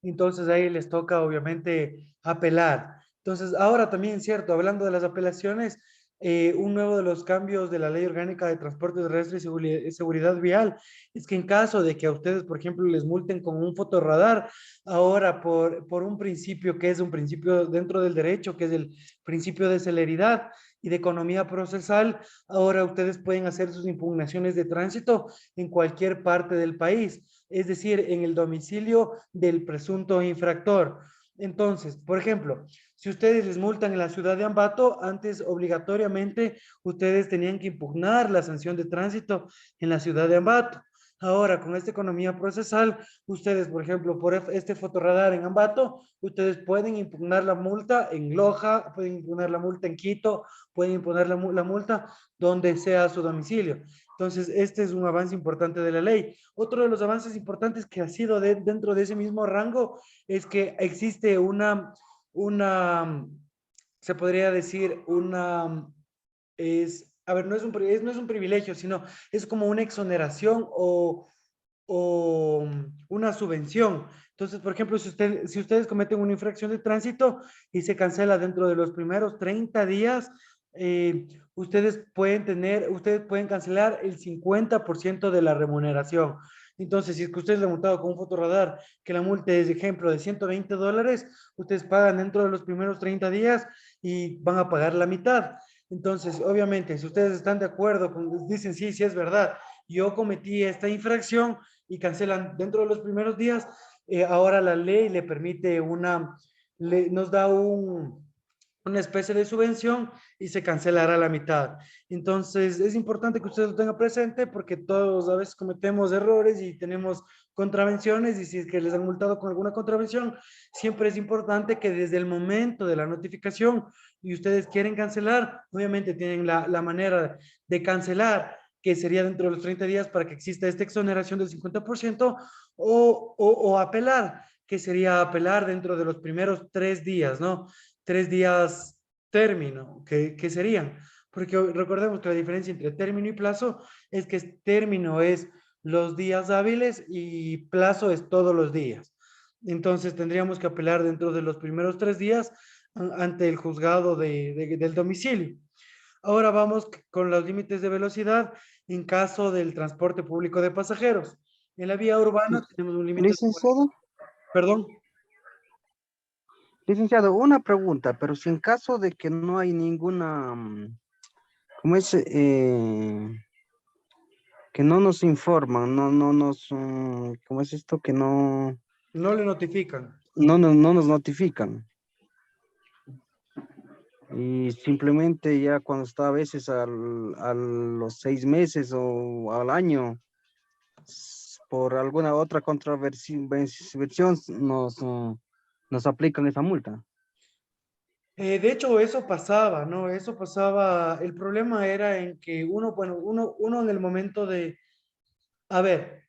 Entonces ahí les toca obviamente apelar. Entonces ahora también, cierto, hablando de las apelaciones, uno de los cambios de la Ley Orgánica de Transporte Terrestre y Seguridad Vial es que en caso de que a ustedes, por ejemplo, les multen con un fotorradar, ahora por un principio que es un principio dentro del derecho, que es el principio de celeridad y de economía procesal, ahora ustedes pueden hacer sus impugnaciones de tránsito en cualquier parte del país, es decir, en el domicilio del presunto infractor. Entonces, por ejemplo, si ustedes les multan en la ciudad de Ambato, antes obligatoriamente ustedes tenían que impugnar la sanción de tránsito en la ciudad de Ambato. Ahora, con esta economía procesal, ustedes, por ejemplo, por este fotorradar en Ambato, ustedes pueden impugnar la multa en Loja, pueden impugnar la multa en Quito, pueden imponer la multa donde sea su domicilio. Entonces, este es un avance importante de la ley. Otro de los avances importantes que ha sido dentro de ese mismo rango es que existe se podría decir, a ver, no es un privilegio, sino es como una exoneración o una subvención. Entonces, por ejemplo, si ustedes cometen una infracción de tránsito y se cancela dentro de los primeros 30 días, ustedes pueden cancelar el 50% de la remuneración. Entonces, si es que ustedes le han multado con un fotorradar, que la multa es, ejemplo, de $120, ustedes pagan dentro de los primeros 30 días y van a pagar la mitad. Entonces, obviamente, si ustedes están de acuerdo, dicen sí, sí es verdad, yo cometí esta infracción y cancelan dentro de los primeros días, ahora la ley le permite nos da una especie de subvención y se cancelará la mitad. Entonces, es importante que ustedes lo tengan presente porque todos a veces cometemos errores y tenemos contravenciones y si es que les han multado con alguna contravención, siempre es importante que desde el momento de la notificación y ustedes quieren cancelar, obviamente tienen la manera de cancelar que sería dentro de los 30 días para que exista esta exoneración del 50% o apelar, que sería apelar dentro de los primeros 3 días, ¿no? 3 días término, que serían. Porque recordemos que la diferencia entre término y plazo es que término es los días hábiles y plazo es todos los días. Entonces tendríamos que apelar dentro de los primeros 3 días ante el juzgado del domicilio. Ahora vamos con los límites de velocidad en caso del transporte público de pasajeros. En la vía urbana tenemos un límite. Licenciado. Perdón. Licenciado, una pregunta, pero si en caso de que no hay ninguna, ¿cómo es? Que no nos informan, no nos, ¿cómo es esto? Que no le notifican. No nos notifican. Y simplemente ya cuando está a veces a los 6 meses o al año, por alguna otra contraversión nos aplican esa multa. De hecho, eso pasaba, ¿no? Eso pasaba. El problema era en que uno en el momento a ver,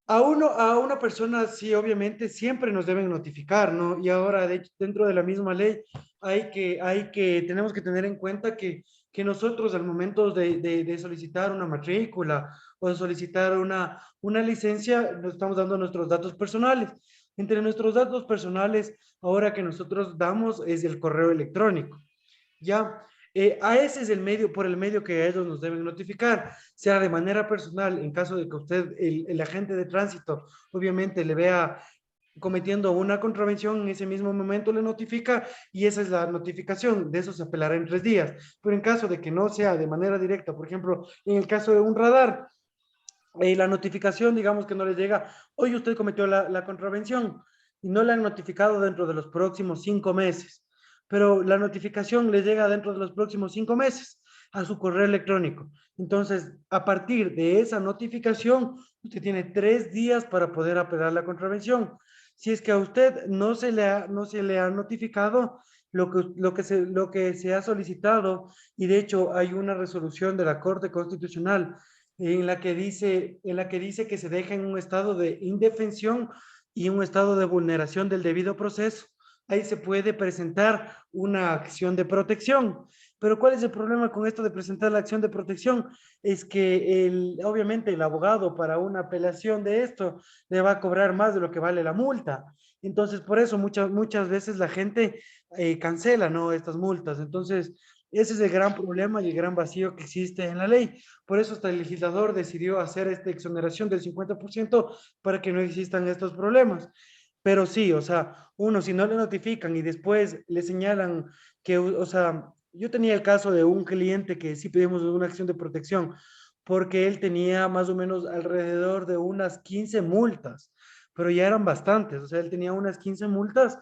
a una persona sí, obviamente, siempre nos deben notificar, ¿no? Y ahora, de hecho, dentro de la misma ley, tenemos que tener en cuenta que nosotros al momento de solicitar una matrícula o de solicitar una licencia, nos estamos dando nuestros datos personales. Entre nuestros datos personales, ahora que nosotros damos es el correo electrónico. ¿Ya? A ese es por el medio que ellos nos deben notificar, sea de manera personal, en caso de que usted, el agente de tránsito, obviamente le vea cometiendo una contravención, en ese mismo momento le notifica y esa es la notificación, de eso se apelará en 3 días. Pero en caso de que no sea de manera directa, por ejemplo, en el caso de un radar, la notificación, digamos que no le llega, hoy usted cometió la contravención y no le han notificado dentro de los próximos 5 meses, pero la notificación le llega dentro de los próximos 5 meses a su correo electrónico. Entonces, a partir de esa notificación, usted tiene 3 días para poder apelar la contravención. Si es que a usted no se le ha notificado lo que se ha solicitado, y de hecho hay una resolución de la Corte Constitucional en la que dice que se deja en un estado de indefensión y un estado de vulneración del debido proceso. Ahí se puede presentar una acción de protección. Pero ¿cuál es el problema con esto de presentar la acción de protección? Es que obviamente el abogado para una apelación de esto le va a cobrar más de lo que vale la multa. Entonces, por eso muchas veces la gente cancela, ¿no? Estas multas. Entonces, ese es el gran problema y el gran vacío que existe en la ley. Por eso hasta el legislador decidió hacer esta exoneración del 50% para que no existan estos problemas. Pero sí, o sea, uno, si no le notifican y después le señalan que, o sea, yo tenía el caso de un cliente que sí pedimos una acción de protección porque él tenía más o menos alrededor de unas 15 multas, pero ya eran bastantes, o sea, él tenía unas 15 multas,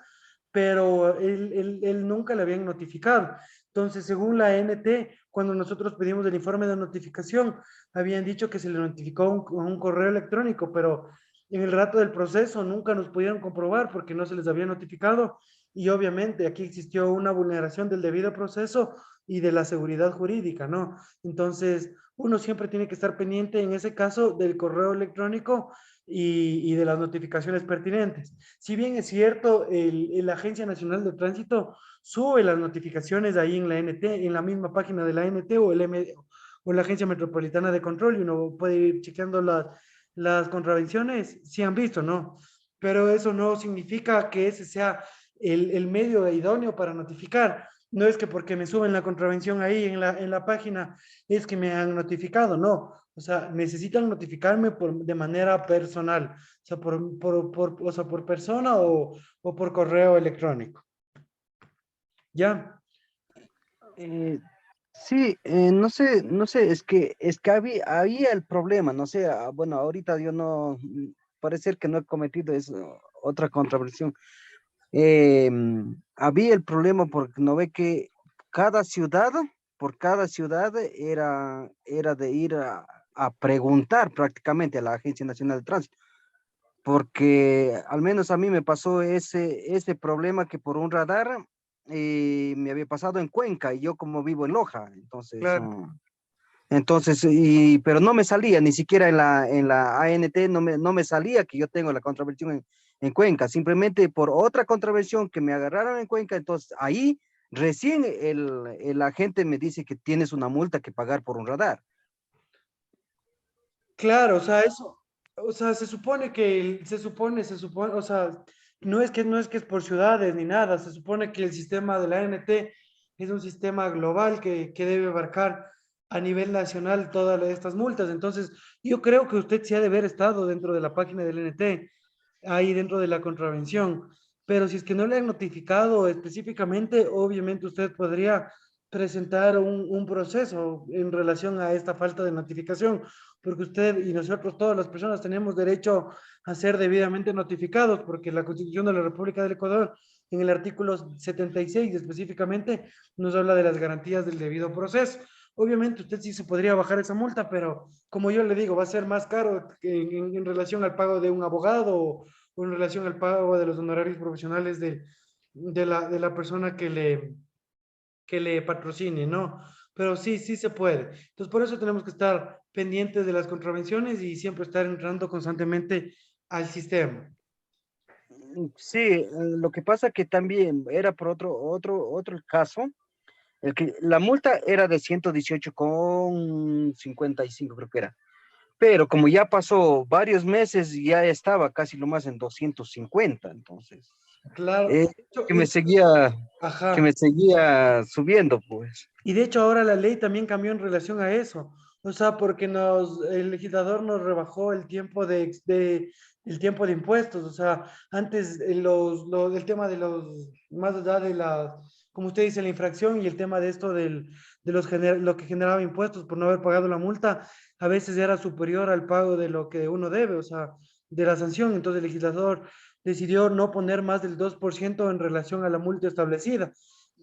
pero él nunca le habían notificado. Entonces, según la ANT, cuando nosotros pedimos el informe de notificación, habían dicho que se le notificó un correo electrónico, pero en el rato del proceso nunca nos pudieron comprobar porque no se les había notificado y obviamente aquí existió una vulneración del debido proceso y de la seguridad jurídica, ¿no? Entonces, uno siempre tiene que estar pendiente en ese caso del correo electrónico y de las notificaciones pertinentes. Si bien es cierto, la Agencia Nacional de Tránsito sube las notificaciones ahí en la ANT, en la misma página de la ANT o la Agencia Metropolitana de Control y uno puede ir chequeando las contravenciones, sí han visto, ¿no? Pero eso no significa que ese sea el medio idóneo para notificar. No es que porque me suben la contravención ahí en la página es que me han notificado, no. O sea, necesitan notificarme de manera personal, o sea, o sea, por persona o por correo electrónico. ¿Ya? Sí, no sé, es que había el problema, no sé, bueno, ahorita yo no, parece que no he cometido otra contravención. Había el problema porque no ve que cada ciudad, por cada ciudad era de ir a preguntar prácticamente a la Agencia Nacional de Tránsito, porque al menos a mí me pasó ese problema que por un radar me había pasado en Cuenca y yo como vivo en Loja, entonces, Claro. pero no me salía, ni siquiera en la ANT no me salía que yo tengo la contravención en Cuenca, simplemente por otra contravención que me agarraron en Cuenca, entonces ahí recién el agente me dice que tienes una multa que pagar por un radar. Claro, o sea, eso, o sea, se supone que, se supone, o sea, no es que es por ciudades ni nada, se supone que el sistema de la ANT es un sistema global que debe abarcar a nivel nacional todas estas multas. Entonces, yo creo que usted sí ha de haber estado dentro de la página del ANT, ahí dentro de la contravención. Pero si es que no le han notificado específicamente, obviamente usted podría presentar un proceso en relación a esta falta de notificación, porque usted y nosotros, todas las personas, tenemos derecho a ser debidamente notificados, porque la Constitución de la República del Ecuador, en el artículo 76 específicamente, nos habla de las garantías del debido proceso. Obviamente usted sí se podría bajar esa multa, pero como yo le digo, va a ser más caro en relación al pago de un abogado o en relación al pago de los honorarios profesionales de la persona que le patrocine, ¿no? Pero sí, sí se puede. Entonces, por eso tenemos que estar pendientes de las contravenciones y siempre estar entrando constantemente al sistema. Sí, lo que pasa que también era por otro caso, el que la multa era de 118,55 creo que era. Pero como ya pasó varios meses, ya estaba casi lo más en 250, entonces, Claro. eh, De hecho, que me seguía, que ajá. me seguía subiendo, pues. Y de hecho ahora la ley también cambió en relación a eso. O sea, porque el legislador nos rebajó el tiempo de impuestos. O sea, antes el tema de más allá de como usted dice, la infracción y el tema de esto lo que generaba impuestos por no haber pagado la multa, a veces era superior al pago de lo que uno debe, o sea, de la sanción. Entonces el legislador decidió no poner más del 2% en relación a la multa establecida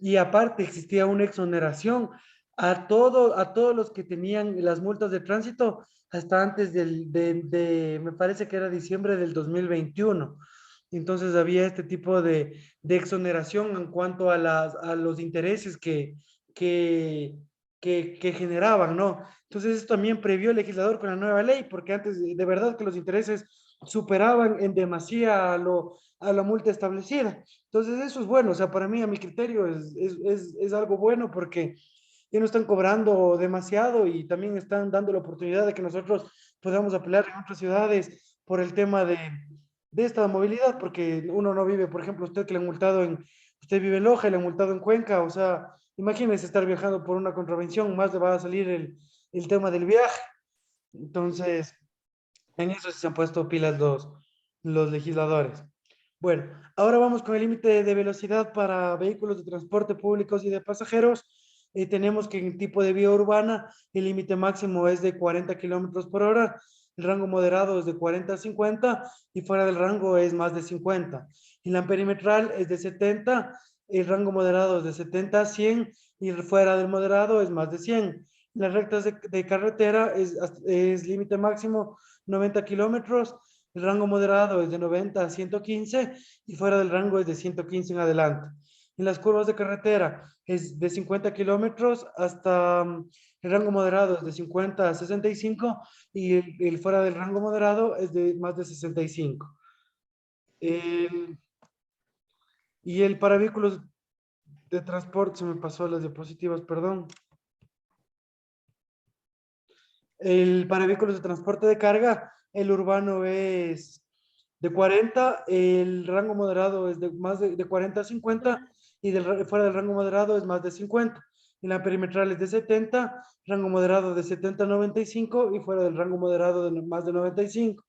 y aparte existía una exoneración a todos los que tenían las multas de tránsito hasta antes me parece que era diciembre del 2021. Entonces había este tipo de exoneración en cuanto a los intereses que, que generaban, ¿no? Entonces eso también previó el legislador con la nueva ley, porque antes de verdad que los intereses superaban en demasía a la multa establecida. Entonces, eso es bueno, o sea, para mí, a mi criterio, es algo bueno porque ya no están cobrando demasiado y también están dando la oportunidad de que nosotros podamos apelar en otras ciudades por el tema de esta movilidad, porque uno no vive, por ejemplo, usted vive en Loja y le han multado en Cuenca, o sea, imagínese estar viajando por una contravención, más le va a salir el tema del viaje. Entonces, en eso sí se han puesto pilas los legisladores. Bueno, ahora vamos con el límite de velocidad para vehículos de transporte públicos y de pasajeros. Tenemos que en tipo de vía urbana el límite máximo es de 40 kilómetros por hora, el rango moderado es de 40 a 50 y fuera del rango es más de 50. En la perimetral es de 70, el rango moderado es de 70 a 100 y fuera del moderado es más de 100. En las rectas de carretera es límite máximo 90 kilómetros, el rango moderado es de 90 a 115 y fuera del rango es de 115 en adelante. En las curvas de carretera es de 50 kilómetros hasta el rango moderado es de 50 a 65 y el fuera del rango moderado es de más de 65. El, y el para vehículos de transporte, se me pasó las diapositivas, perdón. El para vehículos de transporte de carga, el urbano es de 40, el rango moderado es de más de 40 a 50 y fuera del rango moderado es más de 50. En la perimetral es de 70, rango moderado de 70 a 95 y fuera del rango moderado de más de 95.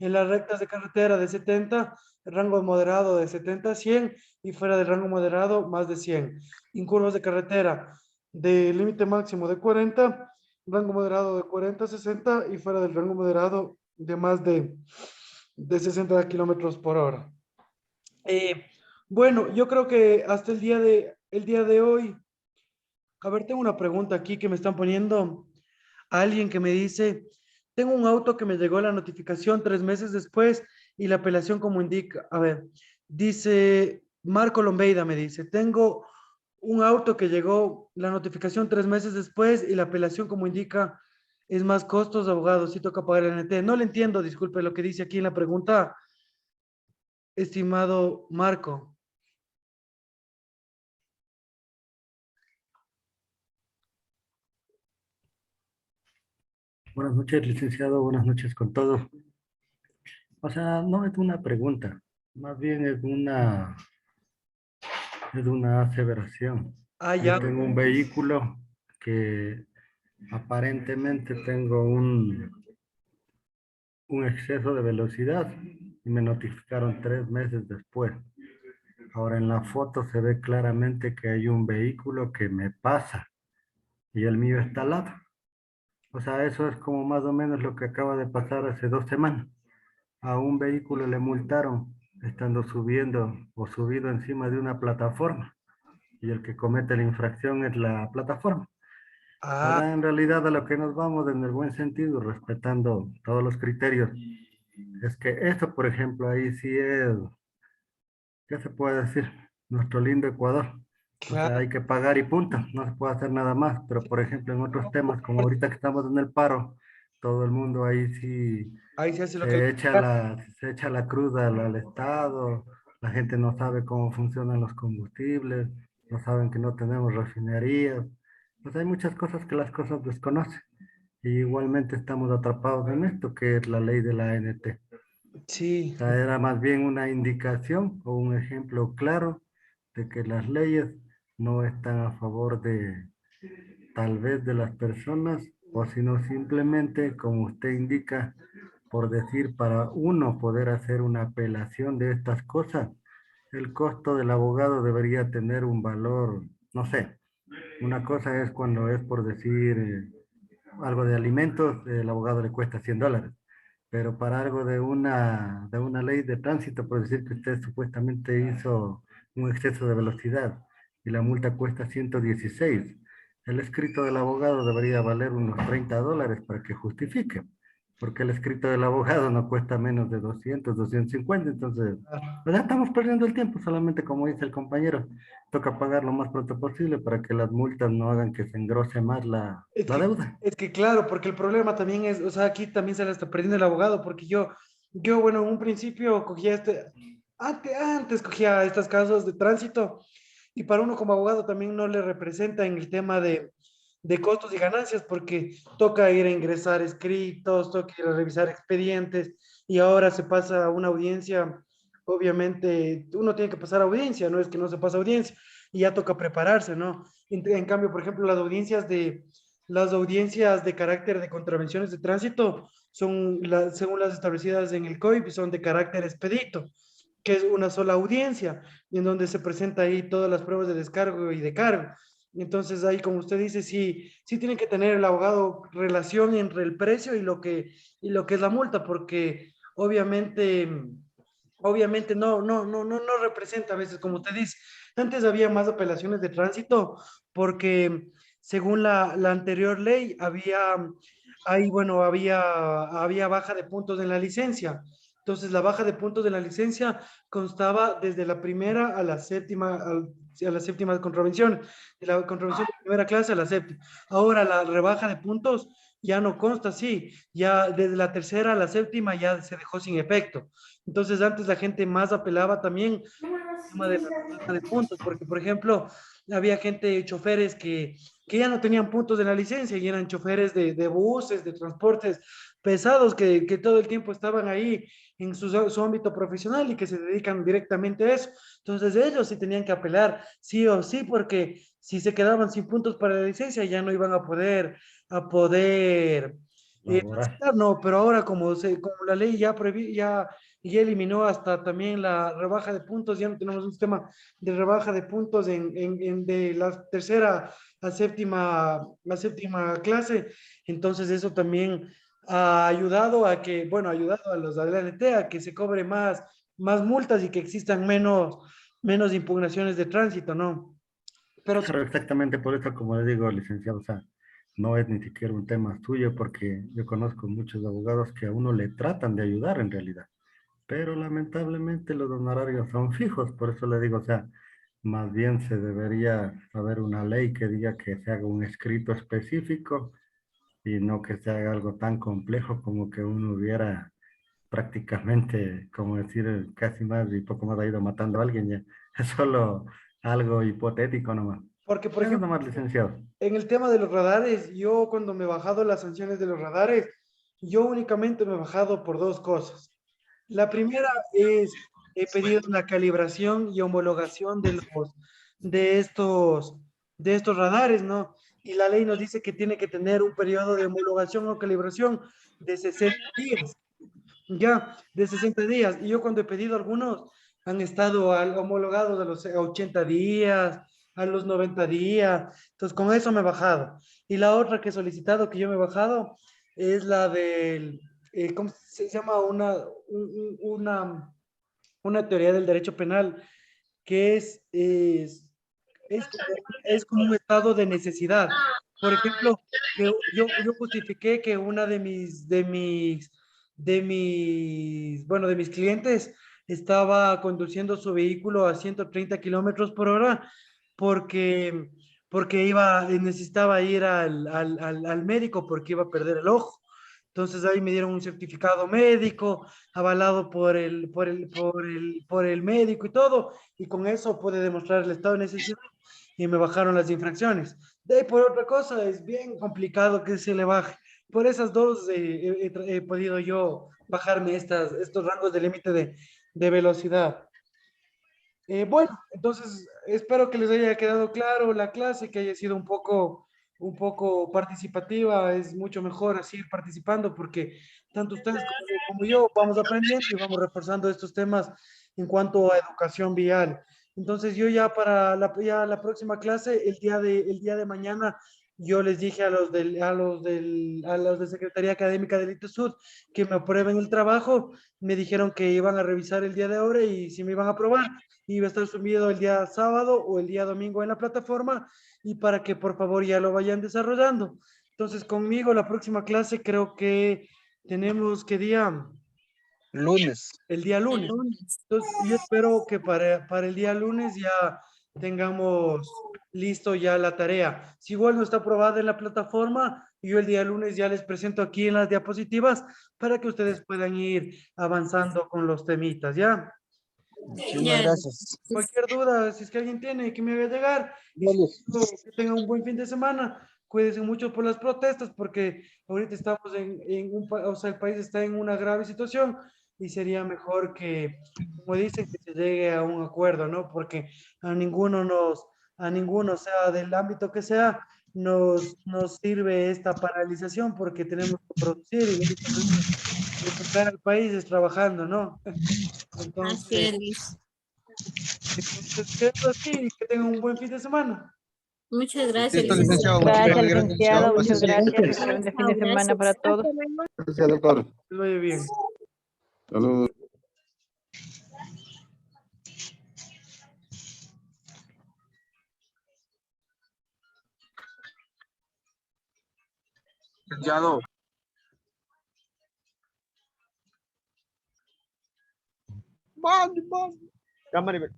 En las rectas de carretera de 70, rango moderado de 70 a 100 y fuera del rango moderado más de 100. En curvas de carretera de límite máximo de 40, rango moderado de 40 a 60 y fuera del rango moderado de más de 60 kilómetros por hora. Bueno, yo creo que hasta el día de hoy, a ver, tengo una pregunta aquí que me están poniendo. Alguien que me dice, tengo un auto que me llegó la notificación 3 meses después y la apelación como indica. A ver, dice Marco Lombeida, me dice, tengo un auto que llegó la notificación 3 meses después y la apelación como indica es más costos de abogados, sí toca pagar el NT. No le entiendo, disculpe lo que dice aquí en la pregunta, estimado Marco. Buenas noches, licenciado. Buenas noches con todos. O sea, no es una pregunta, más bien es una aseveración. Ah, Yo ya. tengo un vehículo que aparentemente tengo un exceso de velocidad y me notificaron 3 meses después. Ahora en la foto se ve claramente que hay un vehículo que me pasa y el mío está al lado. O sea, eso es como más o menos lo que acaba de pasar hace 2 semanas. A un vehículo le multaron estando subiendo o subido encima de una plataforma y el que comete la infracción es la plataforma. Ah, Ahora en realidad a lo que nos vamos en el buen sentido, respetando todos los criterios, es que esto, por ejemplo, ahí sí es, ¿qué se puede decir? Nuestro lindo Ecuador. O sea, claro. hay que pagar y punto, no se puede hacer nada más, pero por ejemplo en otros temas, como ahorita que estamos en el paro, todo el mundo ahí sí Ahí se hace lo que... le... se echa la cruda al Estado, la gente no sabe cómo funcionan los combustibles, no saben que no tenemos refinerías, pues hay muchas cosas que las cosas desconocen. Y igualmente estamos atrapados en esto, que es la ley de la ANT. Sí, O sea, era más bien una indicación o un ejemplo claro de que las leyes no están a favor de tal vez de las personas, o sino simplemente, como usted indica, por decir, para uno poder hacer una apelación de estas cosas, el costo del abogado debería tener un valor, no sé, una cosa es cuando es por decir algo de alimentos, el abogado le cuesta $100, pero para algo de una ley de tránsito, por decir que usted supuestamente hizo un exceso de velocidad y la multa cuesta 116, el escrito del abogado debería valer unos $30 para que justifique, porque el escrito del abogado no cuesta menos de 200, 250, entonces, pues ya estamos perdiendo el tiempo, solamente como dice el compañero, toca pagar lo más pronto posible para que las multas no hagan que se engrose más la deuda. es que claro, porque el problema también es, o sea, aquí también se le está perdiendo el abogado, porque bueno, en un principio cogía antes cogía estas causas de tránsito y para uno como abogado también no le representa en el tema de costos y ganancias, porque toca ir a ingresar escritos, toca ir a revisar expedientes y ahora se pasa a una audiencia, obviamente uno tiene que pasar a audiencia, no es que no se pasa a audiencia y ya toca prepararse, ¿no? En cambio, por ejemplo, las audiencias de carácter de contravenciones de tránsito son, según las establecidas en el COIP, son de carácter expedito, que es una sola audiencia, y en donde se presenta ahí todas las pruebas de descargo y de cargo. Entonces ahí, como usted dice, sí, sí tiene que tener el abogado relación entre el precio y lo que es la multa, porque obviamente, obviamente no representa a veces, como usted dice. Antes había más apelaciones de tránsito porque según la anterior ley ahí, bueno, había baja de puntos en la licencia. Entonces, la baja de puntos de la licencia constaba desde la primera a la séptima, a la séptima contravención, de la contravención de primera clase a la séptima. Ahora, la rebaja de puntos ya no consta así, ya desde la tercera a la séptima ya se dejó sin efecto. Entonces, antes la gente más apelaba también al tema de la rebaja de puntos, porque, por ejemplo, había gente, choferes que ya no tenían puntos de la licencia y eran choferes de buses, de transportes pesados que todo el tiempo estaban ahí en su ámbito profesional y que se dedican directamente a eso. Entonces ellos sí tenían que apelar, sí o sí, porque si se quedaban sin puntos para la licencia ya no iban a poder Laboral. transitar, no, pero ahora como la ley ya y ya eliminó hasta también la rebaja de puntos, ya no tenemos un sistema de rebaja de puntos de la tercera a séptima clase, entonces eso también ha ayudado a que, bueno, ha ayudado a los de la LT a que se cobre más multas y que existan menos impugnaciones de tránsito, ¿no? Pero Claro, exactamente por eso, como le digo, licenciado, o sea, no es ni siquiera un tema suyo, porque yo conozco muchos abogados que a uno le tratan de ayudar en realidad, pero lamentablemente los honorarios son fijos, por eso le digo, o sea, más bien se debería haber una ley que diga que se haga un escrito específico y no que se haga algo tan complejo como que uno hubiera prácticamente, como decir, casi más y poco más ha ido matando a alguien ya. Es solo algo hipotético nomás. porque, por Eso ejemplo, nomás, licenciado. en el tema de los radares, yo cuando me he bajado las sanciones de los radares, yo únicamente me he bajado por dos cosas. La primera es, he pedido la calibración y homologación de estos, de estos radares, ¿no? Y la ley nos dice que tiene que tener un periodo de homologación o calibración de 60 días, ya, de 60 días. Y yo cuando he pedido algunos, han estado homologados a los 80 días, a los 90 días. Entonces, con eso me he bajado. Y la otra que he solicitado, que yo me he bajado, es la del, ¿cómo se llama? Una teoría del derecho penal que es como un estado de necesidad. Por ejemplo, que yo justifiqué que una de mis clientes estaba conduciendo su vehículo a 130 kilómetros por hora porque, porque necesitaba ir al médico porque iba a perder el ojo. Entonces ahí me dieron un certificado médico avalado por el médico y todo, y con eso pude demostrar el estado de necesidad y me bajaron las infracciones. De ahí por otra cosa es bien complicado que se le baje. Por esas dos he podido yo bajarme estos rangos de límite de velocidad. Bueno, entonces espero que les haya quedado claro la clase, que haya sido un poco participativa. Es mucho mejor así ir participando porque tanto ustedes como yo vamos aprendiendo y vamos reforzando estos temas en cuanto a educación vial. Entonces yo ya para ya la próxima clase, el día de mañana, yo les dije a los de Secretaría Académica del ITESUD que me aprueben el trabajo. Me dijeron que iban a revisar el día de ahora y si me iban a aprobar y va a estar subido el día sábado o el día domingo en la plataforma y para que por favor ya lo vayan desarrollando. Entonces conmigo la próxima clase creo que tenemos, ¿qué día? Lunes. El día El lunes. lunes. Entonces yo espero que para el día lunes ya tengamos listo ya la tarea. Si igual no está aprobada en la plataforma, yo el día lunes ya les presento aquí en las diapositivas para que ustedes puedan ir avanzando con los temitas, ¿ya? Muchísimas Ya. gracias. Cualquier duda, si es que alguien tiene, que me haga llegar. Y Vale. que tengan un buen fin de semana. Cuídense mucho por las protestas, porque ahorita estamos o sea, el país está en una grave situación y sería mejor que, como dicen, que se llegue a un acuerdo, ¿no? Porque a ninguno, sea del ámbito que sea, nos sirve esta paralización porque tenemos que producir y lo que está el país es trabajando, ¿no? Así Entonces, es. quedo así y que tengan un buen fin de semana. Muchas gracias, Listo, licenciado. licenciado. Muchas Gracias, gracias, licenciado. licenciado. Muchas gracias. Excelente fin de semana para Gracias. todos. Gracias, doctor. Que les vaya bien. Saludos. Licenciado. Cámara.